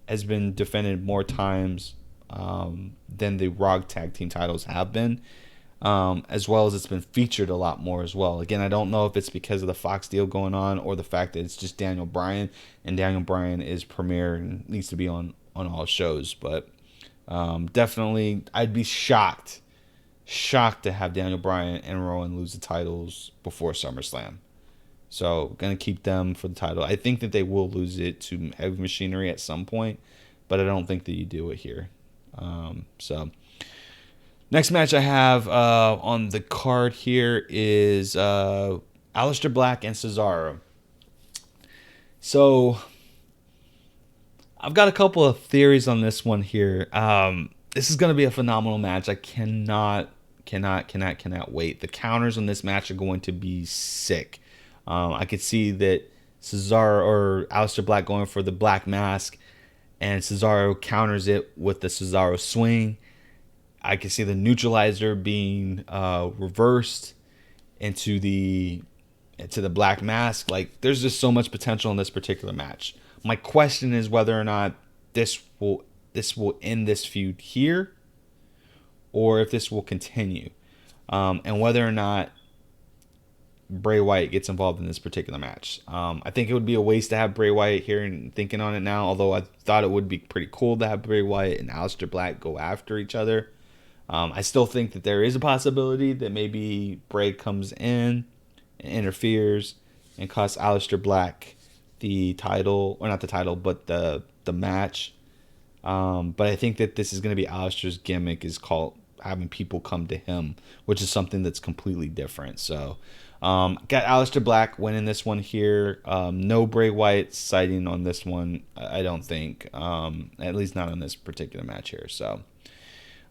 has been defended more times than the Raw tag team titles have been, as well as it's been featured a lot more as well. Again, I don't know if it's because of the Fox deal going on or the fact that it's just Daniel Bryan, and Daniel Bryan is premier and needs to be on all shows. But Definitely, I'd be shocked to have Daniel Bryan and Rowan lose the titles before SummerSlam. So gonna keep them for the title. I think that they will lose it to Heavy Machinery at some point, but I don't think that you do it here. So next match I have on the card here is Aleister Black and Cesaro. So I've got a couple of theories on this one here. This is going to be a phenomenal match. I cannot wait. The counters on this match are going to be sick. I could see that Cesaro or Aleister Black going for the Black Mask, and Cesaro counters it with the Cesaro swing. I could see the neutralizer being reversed into the Black Mask. Like, there's just so much potential in this particular match. My question is whether or not this will end this feud here, or if this will continue, and whether or not Bray Wyatt gets involved in this particular match. I think it would be a waste to have Bray Wyatt here, and thinking on it now, although I thought it would be pretty cool to have Bray Wyatt and Aleister Black go after each other. I still think that there is a possibility that maybe Bray comes in and interferes and costs Aleister Black the title, or not the title, but the match. But I think that this is going to be Aleister's gimmick, is called having people come to him, which is something that's completely different. So got Aleister Black winning this one here. No Bray Wyatt sighting on this one, I don't think, at least not on this particular match here. So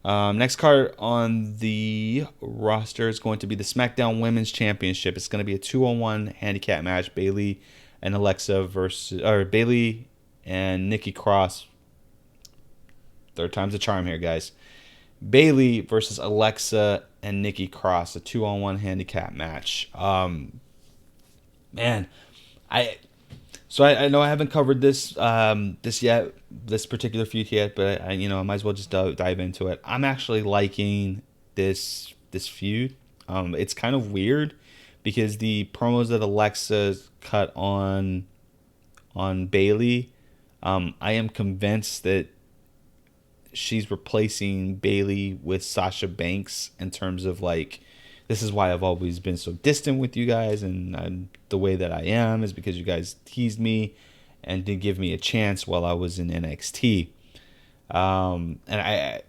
next card on the roster is going to be the SmackDown Women's Championship. It's going to be a 2-on-1 handicap match. Bayley and Bayley and Nikki Cross. Third time's a charm here, guys. Bayley versus Alexa and Nikki Cross, a 2-on-1 handicap match. Man, I know I haven't covered this this particular feud yet, but I might as well just dive into it. I'm actually liking this feud. It's kind of weird because the promos that Alexa cut on Bayley, I am convinced that she's replacing Bayley with Sasha Banks in terms of, like, this is why I've always been so distant with you guys, and the way that I am is because you guys teased me and didn't give me a chance while I was in NXT. And I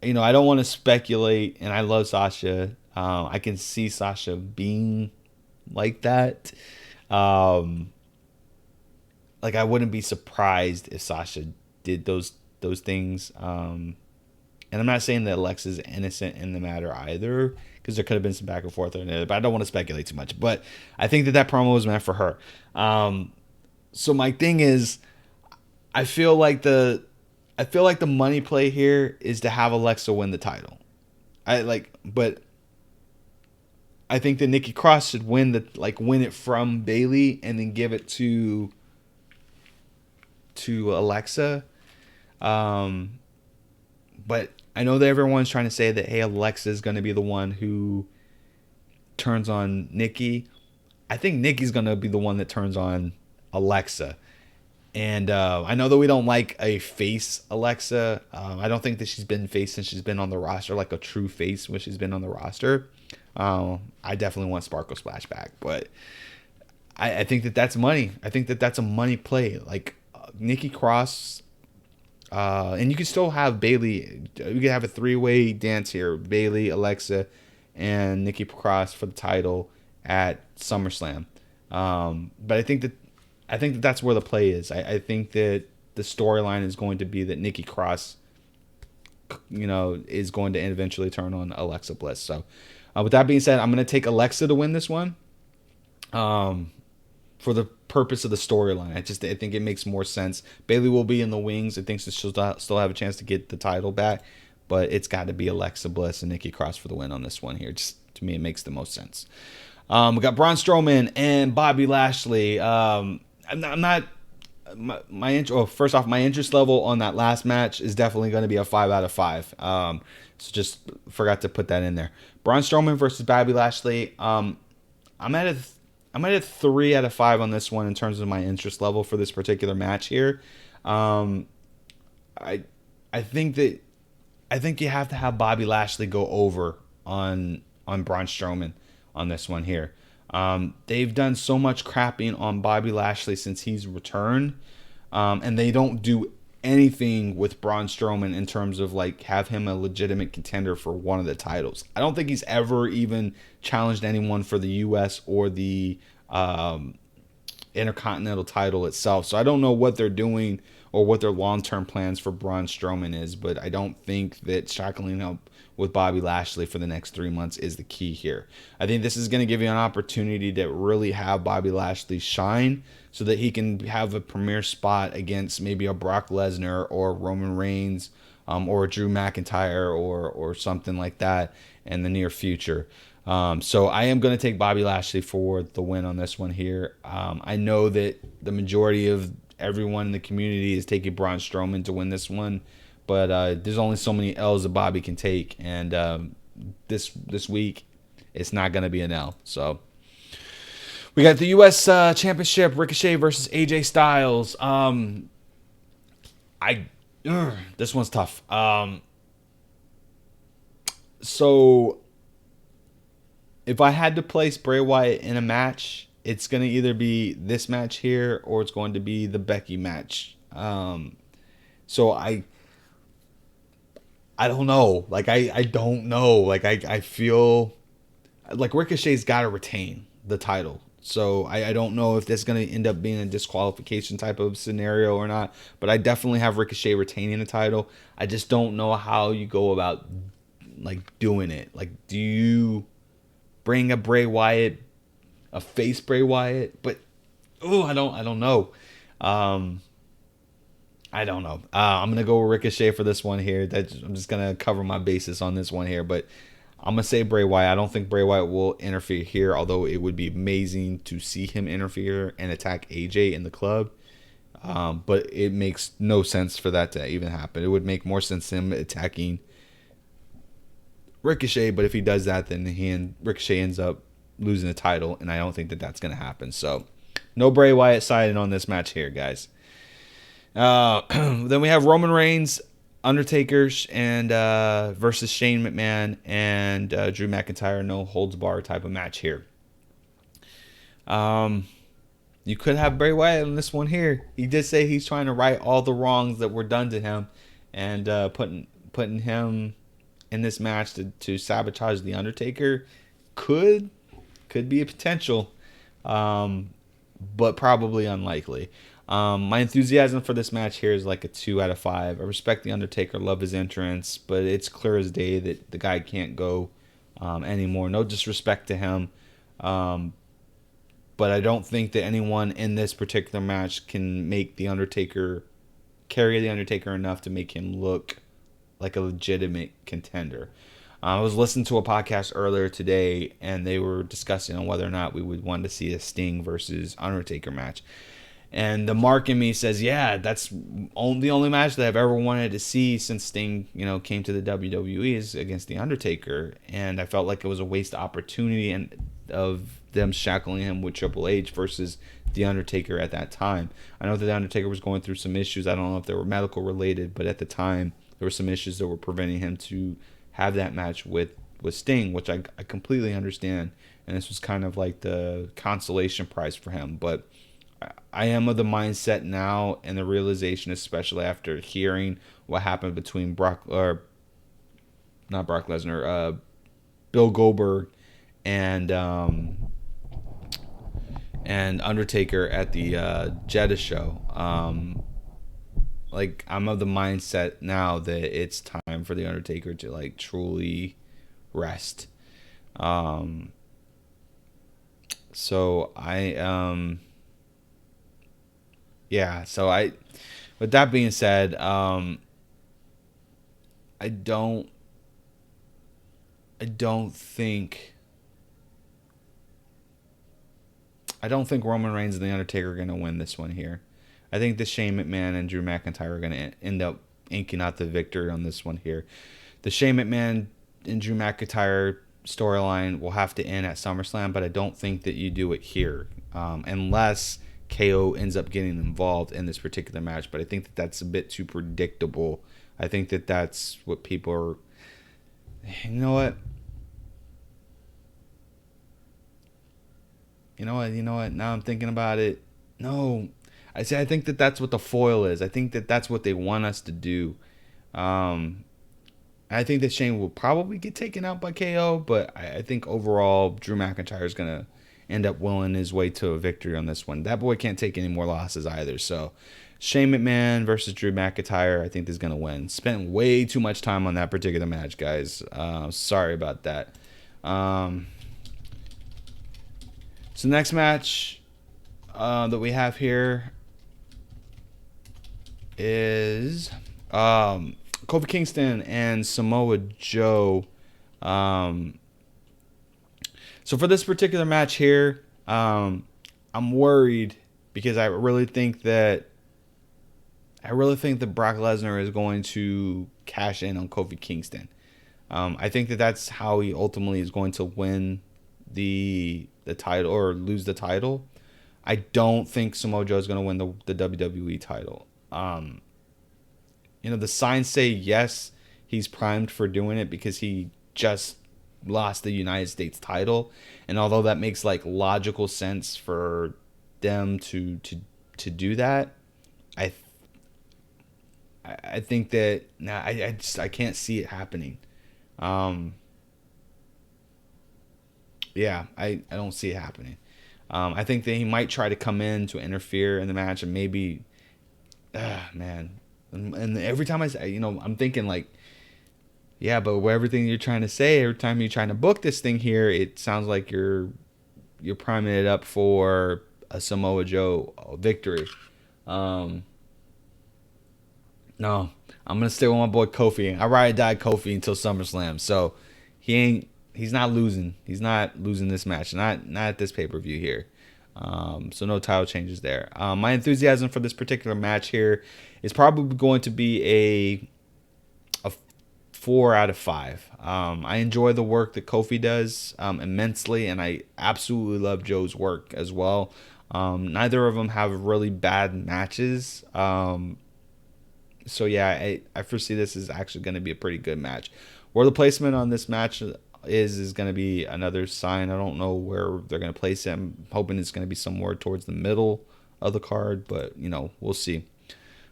don't want to speculate, and I love Sasha. I can see Sasha being like that. Like, I wouldn't be surprised if Sasha did those things. And I'm not saying that Alexa's innocent in the matter either, because there could have been some back and forth in it, but I don't want to speculate too much. But I think that promo was meant for her. So my thing is, I feel like the money play here is to have Alexa win the title. But I think that Nikki Cross should win it from Bayley and then give it to Alexa. But I know that everyone's trying to say that, hey, Alexa is going to be the one who turns on Nikki. I think Nikki's going to be the one that turns on Alexa. And I know that we don't like a face Alexa. I don't think that she's been face since she's been on the roster, like a true face when she's been on the roster. I definitely want Sparkle Splash back. But I think that that's money. I think that that's a money play. Like, Nikki Cross... and you can still have Bayley. You could have a 3-way dance here: Bayley, Alexa, and Nikki Cross for the title at SummerSlam. But I think that that's where the play is. I think that the storyline is going to be that Nikki Cross, is going to eventually turn on Alexa Bliss. So, with that being said, I'm going to take Alexa to win this one. For the purpose of the storyline, I think it makes more sense. Bayley will be in the wings. I think she'll still have a chance to get the title back, but it's got to be Alexa Bliss and Nikki Cross for the win on this one here. Just to me, it makes the most sense. We got Braun Strowman and Bobby Lashley. I'm not my interest. First off, my interest level on that last match is definitely going to be a 5 out of 5. So just forgot to put that in there. Braun Strowman versus Bobby Lashley. I'm at a 3 out of 5 on this one in terms of my interest level for this particular match here. I I think you have to have Bobby Lashley go over on Braun Strowman on this one here. They've done so much crapping on Bobby Lashley since he's returned, and they don't do anything with Braun Strowman in terms of like have him a legitimate contender for one of the titles. I don't think he's ever even challenged anyone for the U.S. or the Intercontinental title itself. So I don't know what they're doing or what their long-term plans for Braun Strowman is, but I don't think that shackling up with Bobby Lashley for the next 3 months is the key here. I think this is going to give you an opportunity to really have Bobby Lashley shine so that he can have a premier spot against maybe a Brock Lesnar or Roman Reigns or a Drew McIntyre or something like that in the near future. So I am going to take Bobby Lashley for the win on this one here. I know that the majority of everyone in the community is taking Braun Strowman to win this one, but there's only so many L's that Bobby can take, and this week it's not going to be an L. So we got the U.S. Championship, Ricochet versus AJ Styles. This one's tough. So if I had to place Bray Wyatt in a match, it's going to either be this match here or it's going to be the Becky match. So I don't know. Like, I don't know. Like, I feel like Ricochet's got to retain the title. So I don't know if that's going to end up being a disqualification type of scenario or not. But I definitely have Ricochet retaining the title. I just don't know how you go about, like, doing it. Like, do you bring a Bray Wyatt, a face Bray Wyatt? But, I don't know. I don't know. I'm going to go with Ricochet for this one here. I'm just going to cover my bases on this one here. But I'm going to say Bray Wyatt. I don't think Bray Wyatt will interfere here, although it would be amazing to see him interfere and attack AJ in the club. But it makes no sense for that to even happen. It would make more sense him attacking Ricochet, but if he does that, then Ricochet ends up losing the title, and I don't think that that's going to happen. So no Bray Wyatt siding on this match here, guys. Then we have Roman Reigns, Undertaker, and versus Shane McMahon and Drew McIntyre, no holds bar type of match here. You could have Bray Wyatt in this one here. He did say he's trying to right all the wrongs that were done to him, and putting him in this match to sabotage the Undertaker could be a potential, but probably unlikely. My enthusiasm for this match here is like a 2 out of 5. I respect the Undertaker, love his entrance, but it's clear as day that the guy can't go anymore. No disrespect to him, but I don't think that anyone in this particular match can make the Undertaker carry the Undertaker enough to make him look like a legitimate contender. I was listening to a podcast earlier today, and they were discussing on whether or not we would want to see a Sting versus Undertaker match. And the mark in me says, yeah, that's the only match that I've ever wanted to see since Sting, came to the WWE is against the Undertaker. And I felt like it was a waste of opportunity and of them shackling him with Triple H versus the Undertaker at that time. I know that the Undertaker was going through some issues. I don't know if they were medical related, but at the time there were some issues that were preventing him to have that match with Sting, which I completely understand. And this was kind of like the consolation prize for him. But I am of the mindset now and the realization, especially after hearing what happened between Bill Goldberg and Undertaker at the Jeddah show. I'm of the mindset now that it's time for the Undertaker to truly rest. So with that being said, I don't think Roman Reigns and The Undertaker are going to win this one here. I think the Shane McMahon and Drew McIntyre are going to end up inking out the victory on this one here. The Shane McMahon and Drew McIntyre storyline will have to end at SummerSlam, but I don't think that you do it here unless KO ends up getting involved in this particular match. But I think that that's a bit too predictable I think that that's what people are. You know what? You know what? You know what? Now I'm thinking about it. No, I think that that's what the foil is. I think that that's what they want us to do. Um, I think that Shane will probably get taken out by KO, but I think overall Drew McIntyre is gonna end up willing his way to a victory on this one. That boy can't take any more losses either. So Shane McMahon versus Drew McIntyre, I think is gonna win. Spent way too much time on that particular match, guys. Sorry about that. So the next match that we have here is Kofi Kingston and Samoa Joe. So for this particular match here, I'm worried because I really think that Brock Lesnar is going to cash in on Kofi Kingston. I think that that's how he ultimately is going to win the title or lose the title. I don't think Samoa Joe is going to win the WWE title. The signs say yes, he's primed for doing it because he just lost the United States title, and although that makes like logical sense for them to do that, I think that I can't see it happening. Yeah, I don't see it happening. I think that he might try to come in to interfere in the match, and maybe, man. And every time I say, I'm thinking like, yeah, but everything you're trying to say, every time you're trying to book this thing here, it sounds like you're priming it up for a Samoa Joe victory. No, I'm gonna stay with my boy Kofi. I ride or die Kofi until SummerSlam. So he's not losing. He's not losing this match. Not at this pay-per-view here. So no title changes there. My enthusiasm for this particular match here is probably going to be a 4 out of 5. I enjoy the work that Kofi does immensely, and I absolutely love Joe's work as well. Neither of them have really bad matches. So yeah, I foresee this is actually going to be a pretty good match. Where the placement on this match is going to be another sign. I don't know where they're going to place it. I'm hoping it's going to be somewhere towards the middle of the card, but we'll see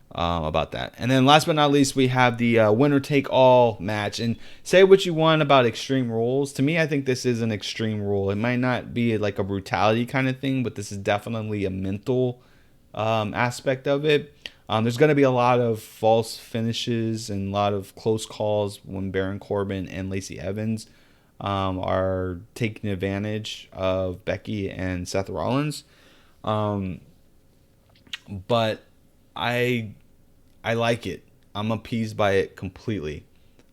about that. And then last but not least, we have the winner take all match. And say what you want about Extreme Rules. To me, I think this is an Extreme Rule. It might not be like a brutality kind of thing, but this is definitely a mental aspect of it. There's going to be a lot of false finishes and a lot of close calls when Baron Corbin and Lacey Evans are taking advantage of Becky and Seth Rollins. But I like it. I'm appeased by it completely.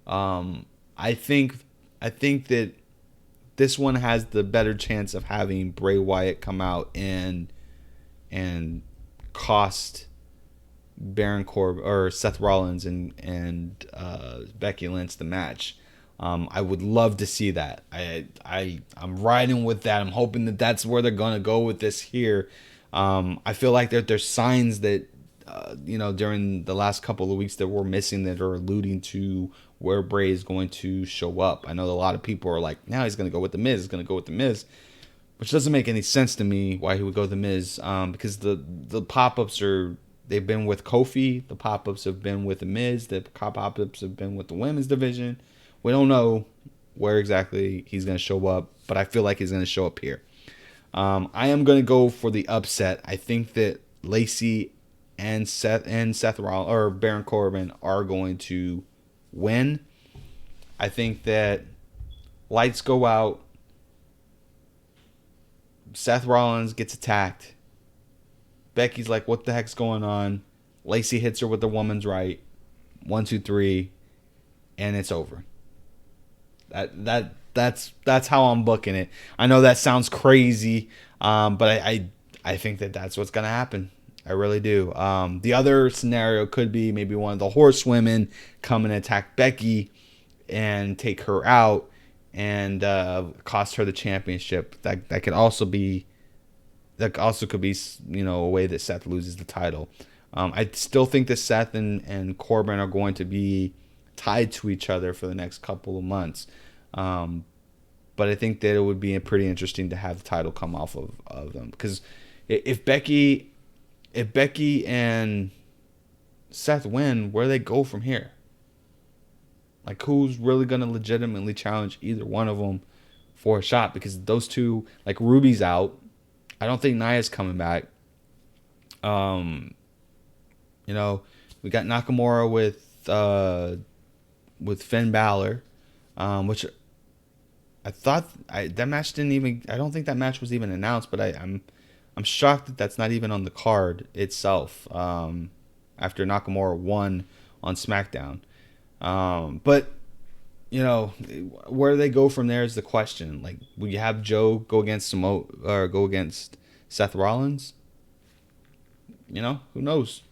I think that this one has the better chance of having Bray Wyatt come out and cost Baron Corbin or Seth Rollins and Becky Lynch the match. I would love to see that. I'm riding with that. I'm hoping that that's where they're gonna go with this here. I feel like there's signs that during the last couple of weeks that we're missing that are alluding to where Bray is going to show up. I know a lot of people are like, now he's gonna go with the Miz. He's gonna go with the Miz, which doesn't make any sense to me. Why he would go with the Miz? Because the pop-ups they've been with Kofi. The pop-ups have been with the Miz. The pop-ups have been with the women's division. We don't know where exactly he's going to show up, but I feel like he's going to show up here. I am going to go for the upset. I think that Lacey and Seth Rollins or Baron Corbin are going to win. I think that lights go out. Seth Rollins gets attacked. Becky's like, what the heck's going on? Lacey hits her with the woman's right. 1, 2, 3, and it's over. That's how I'm booking it. I know that sounds crazy, but I think that that's what's gonna happen. I really do. The other scenario could be maybe one of the horsewomen come and attack Becky and take her out and cost her the championship. That could also be. That also could be, a way that Seth loses the title. I still think that Seth and Corbin are going to be tied to each other for the next couple of months. But I think that it would be pretty interesting to have the title come off of them. Because if Becky and Seth win, where do they go from here? Like, who's really going to legitimately challenge either one of them for a shot? Because those two, like, Ruby's out. I don't think Nia's coming back. You know, we got Nakamura with Finn Balor, which I thought that match didn't even. I don't think that match was even announced, but I'm shocked that that's not even on the card itself. After Nakamura won on SmackDown, but you know, where do they go from there is the question. Like, will you have Joe go against go against Seth Rollins? You know, who knows?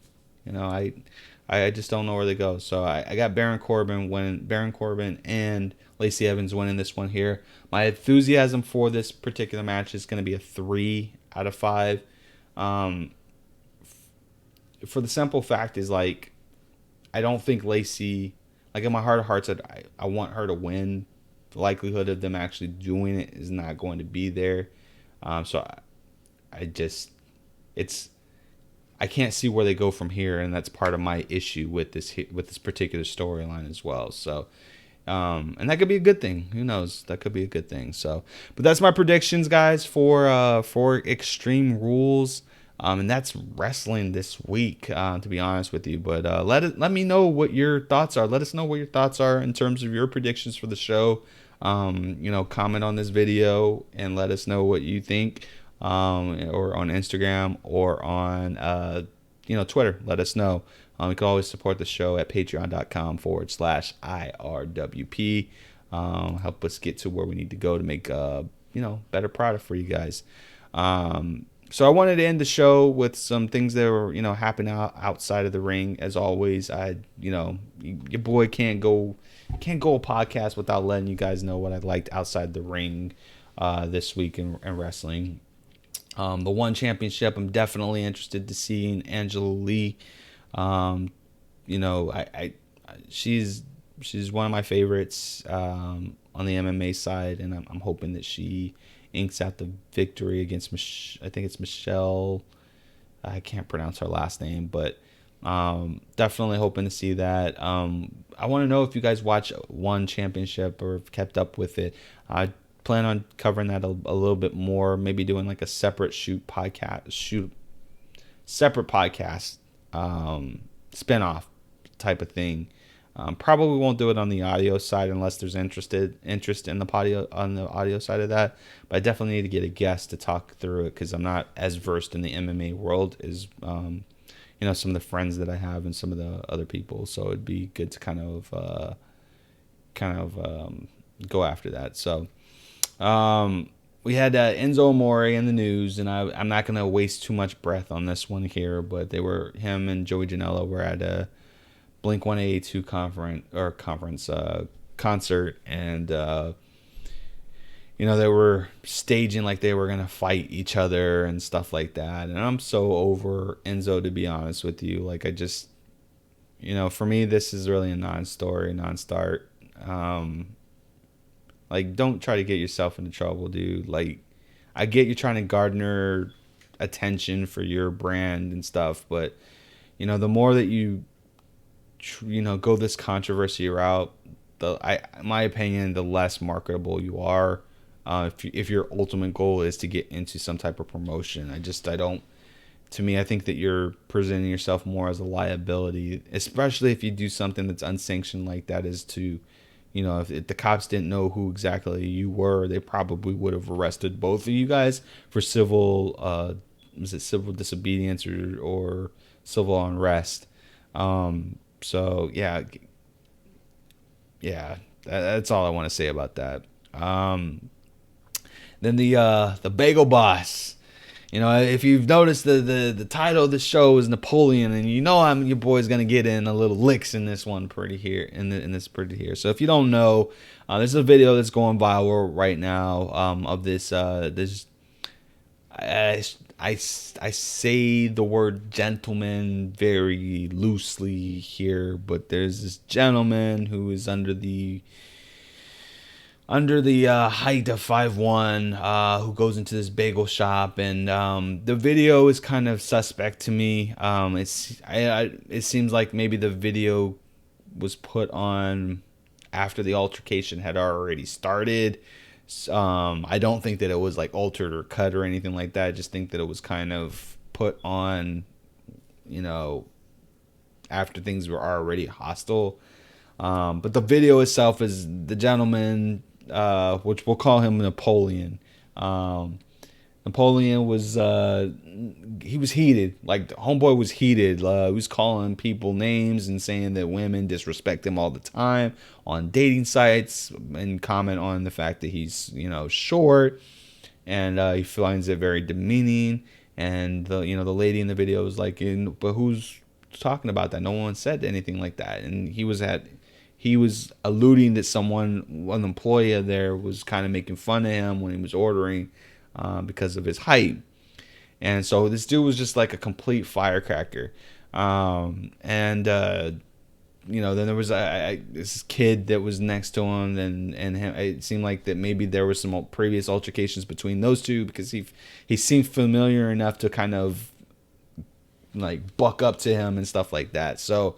You know, I just don't know where they go. So I got Baron Corbin and Lacey Evans winning this one here. My enthusiasm for this particular match is going to be a 3 out of 5. For the simple fact is, like, I don't think Lacey, like, in my heart of hearts, I want her to win. The likelihood of them actually doing it is not going to be there. So I can't see where they go from here, and that's part of my issue with this particular storyline as well. So, and that could be a good thing. Who knows? That could be a good thing. So, but that's my predictions, guys, for Extreme Rules. And that's wrestling this week, to be honest with you. But let me know what your thoughts are. Let us know what your thoughts are in terms of your predictions for the show. You know, comment on this video and let us know what you think. Or on Instagram or on Twitter. Let us know. You can always support the show at patreon.com/IRWP. Help us get to where we need to go to make better product for you guys. So I wanted to end the show with some things that were happening outside of the ring. As always, your boy can't go a podcast without letting you guys know what I liked outside the ring this week in wrestling. The One Championship, I'm definitely interested to seeing Angela Lee. She's one of my favorites on the MMA side, and I'm hoping that she inks out the victory against I think it's Michelle. I can't pronounce her last name, but definitely hoping to see that. I want to know if you guys watch One Championship or have kept up with it. I plan on covering that a little bit more, maybe doing like a separate podcast spinoff type of thing. Probably won't do it on the audio side unless there's interest in the audio side of that. But I definitely need to get a guest to talk through it because I'm not as versed in the MMA world as some of the friends that I have and some of the other people. So it'd be good to kind of go after that. So. We had Enzo Amore in the news, and I'm not going to waste too much breath on this one here, but him and Joey Janela were at a Blink-182 concert, and they were staging like they were going to fight each other and stuff like that. And I'm so over Enzo, to be honest with you. Like, I just, for me, this is really a non-start. Like, don't try to get yourself into trouble, dude. Like, I get you trying to garner attention for your brand and stuff, but, the more that you go this controversy route, in my opinion, the less marketable you are. If your ultimate goal is to get into some type of promotion, I think that you're presenting yourself more as a liability, especially if you do something that's unsanctioned like that, is to, if the cops didn't know who exactly you were, they probably would have arrested both of you guys for civil disobedience or civil unrest. So yeah, that's all I want to say about that. Then the Bagel Boss. If you've noticed, the title of the show is Napoleon, and your boy's gonna get in a little licks in this one pretty here. So if you don't know, there's a video that's going viral right now of this. I I say the word gentleman very loosely here, but there's this gentleman who is under the height of 5'1", who goes into this bagel shop, and the video is kind of suspect to me. It seems like maybe the video was put on after the altercation had already started. I don't think that it was like altered or cut or anything like that. I just think that it was kind of put on, after things were already hostile. But the video itself is the gentleman, which we'll call him Napoleon. Napoleon was he was heated. Like, the homeboy was heated. He was calling people names and saying that women disrespect him all the time on dating sites, and comment on the fact that he's short, and he finds it very demeaning. And the lady in the video was like, but who's talking about that? No one said anything like that. And he was alluding that an employee there was kind of making fun of him when he was ordering, because of his height. And so this dude was just like a complete firecracker. Then there was this kid that was next to him, and him. It seemed like that maybe there was some previous altercations between those two, because he seemed familiar enough to kind of like buck up to him and stuff like that. So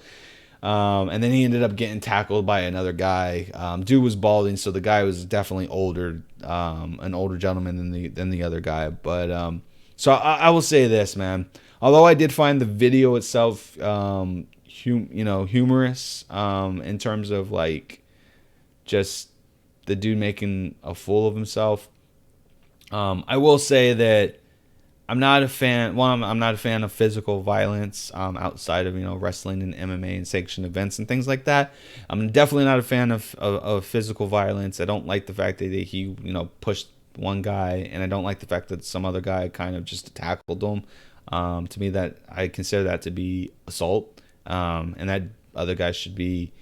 and then he ended up getting tackled by another guy. Dude was balding, so the guy was definitely older, an older gentleman than the other guy. But so I will say this, man. Although I did find the video itself, humorous, in terms of like just the dude making a fool of himself. I will say that I'm not a fan. One, I'm not a fan of physical violence, outside of wrestling and MMA and sanctioned events and things like that. I'm definitely not a fan of physical violence. I don't like the fact that he pushed one guy, and I don't like the fact that some other guy kind of just tackled him. To me, that I consider that to be assault, and that other guy should be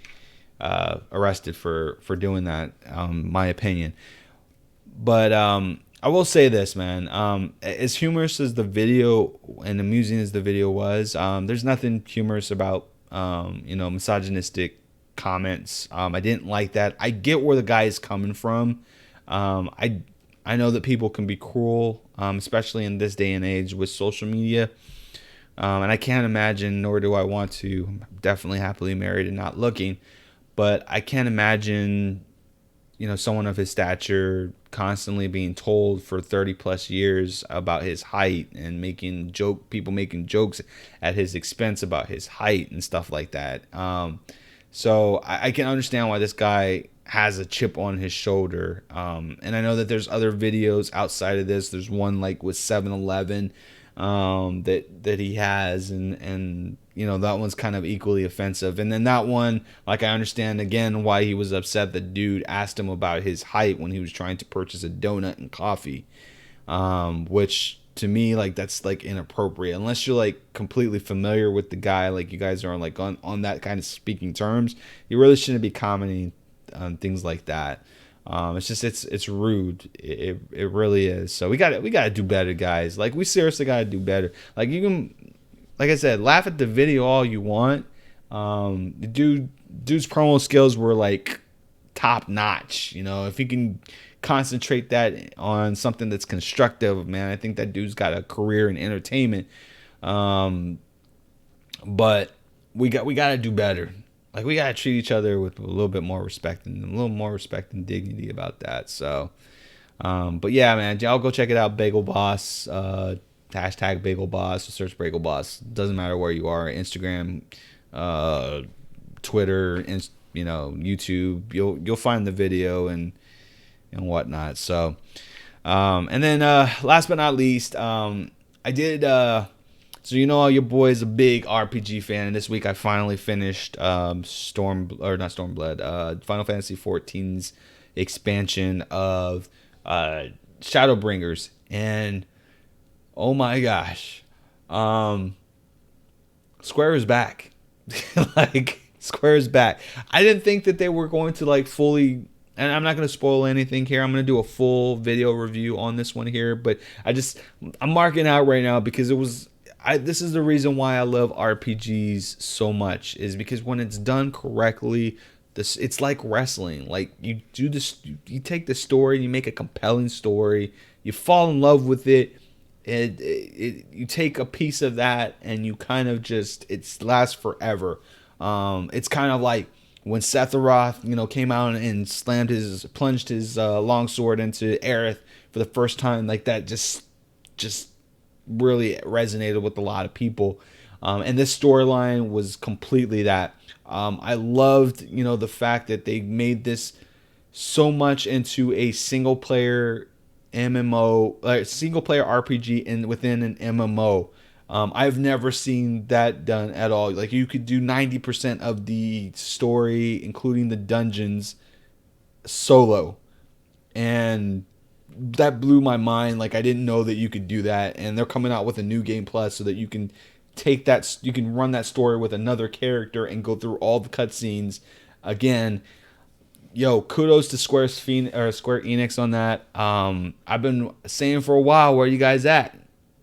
arrested for doing that. My opinion, but I will say this, man. As humorous as the video and amusing as the video was, there's nothing humorous about misogynistic comments. I didn't like that. I get where the guy is coming from. I know that people can be cruel, especially in this day and age with social media. And I can't imagine, nor do I want to. I'm definitely happily married and not looking, but I can't imagine someone of his stature constantly being told for 30 plus years about his height, and people making jokes at his expense about his height and stuff like that. So I can understand why this guy has a chip on his shoulder. And I know that there's other videos outside of this. There's one like with 7-Eleven that he has, and that one's kind of equally offensive. And then that one, like, I understand again why he was upset. The dude asked him about his height when he was trying to purchase a donut and coffee, which to me, like, that's like inappropriate unless you're like completely familiar with the guy, like you guys are like on that kind of speaking terms. You really shouldn't be commenting on things like that. It's just it's rude. It really is. So we gotta do better, guys. Like, we seriously gotta do better. Like, you can, like I said, laugh at the video all you want. The dude's promo skills were like top notch. If you can concentrate that on something that's constructive, man, I think that dude's got a career in entertainment. But we gotta do better. Like, we gotta treat each other with a little bit more respect and dignity about that. So, but yeah, man, y'all go check it out. Bagel Boss, hashtag Bagel Boss, search Bagel Boss. Doesn't matter where you are, Instagram, Twitter, and YouTube. You'll find the video and whatnot. So, and then last but not least, I did. So your boy's a big RPG fan, and this week I finally finished Final Fantasy XIV's expansion of Shadowbringers, and oh my gosh, Square is back. Like, Square is back. I didn't think that they were going to like fully and I'm not going to spoil anything here. I'm going to do a full video review on this one here, but I'm marking out right now because this is the reason why I love RPGs so much, is because when it's done correctly, it's like wrestling. Like, you do this, you take the story, you make a compelling story, you fall in love with it. You take a piece of that and you kind of it lasts forever. It's kind of like when Sephiroth, came out and plunged his longsword into Aerith for the first time. Like, that just really resonated with a lot of people. And this storyline was completely that. I loved, the fact that they made this so much into a single player MMO, single player RPG within an MMO. I've never seen that done at all. Like, you could do 90% of the story, including the dungeons, solo. And that blew my mind. Like, I didn't know that you could do that. And they're coming out with a new game plus so that you can you can run that story with another character and go through all the cutscenes again. Yo, kudos to Square Enix on that. I've been saying for a while, where you guys at?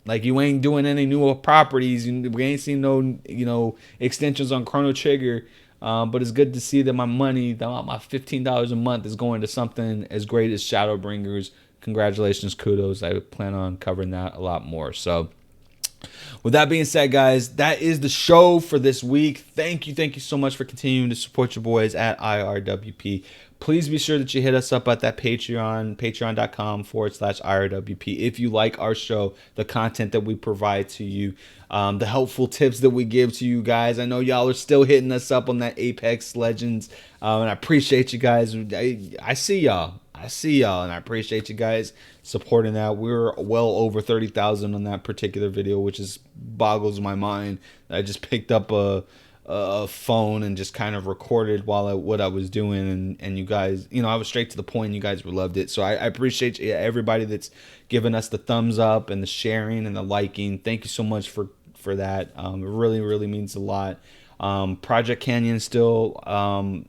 Like, you ain't doing any new properties. We ain't seen no extensions on Chrono Trigger. But it's good to see that my money, my $15 a month, is going to something as great as Shadowbringers. Congratulations, kudos. I plan on covering that a lot more. So, with that being said, guys, that is the show for this week. Thank you so much for continuing to support your boys at IRWP. Please be sure that you hit us up at that Patreon, patreon.com/IRWP. If you like our show, the content that we provide to you, the helpful tips that we give to you guys. I know y'all are still hitting us up on that Apex Legends, and I appreciate you guys. I see y'all. And I appreciate you guys supporting that. We're well over 30,000 on that particular video, which boggles my mind. I just picked up a phone and just kind of recorded what I was doing, and you guys, I was straight to the point. You guys loved it, so I appreciate everybody that's giving us the thumbs up and the sharing and the liking. Thank you so much for that. It really means a lot. Project Canyon still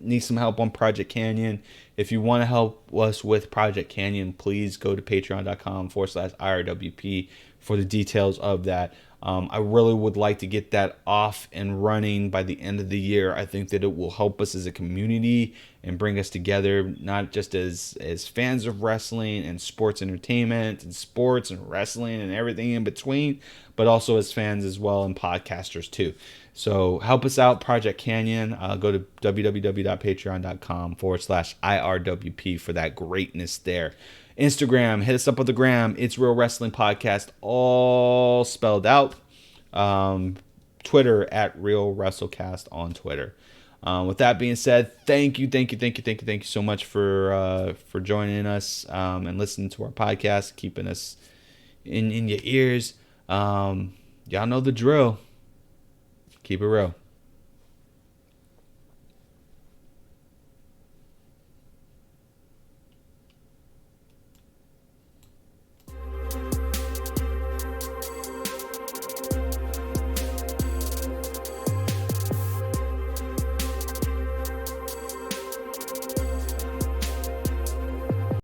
needs some help on Project Canyon. If you want to help us with Project Canyon, please go to patreon.com/IRWP for the details of that. I really would like to get that off and running by the end of the year. I think that it will help us as a community and bring us together, not just as fans of wrestling and sports entertainment and sports and wrestling and everything in between, but also as fans as well and podcasters too. So help us out, Project Canyon. Go to www.patreon.com/IRWP for that greatness there. Instagram, hit us up with the gram. It's Real Wrestling Podcast, all spelled out. Twitter at Real WrestleCast on Twitter. With that being said, thank you so much for joining us and listening to our podcast, keeping us in your ears. Y'all know the drill. Keep it real.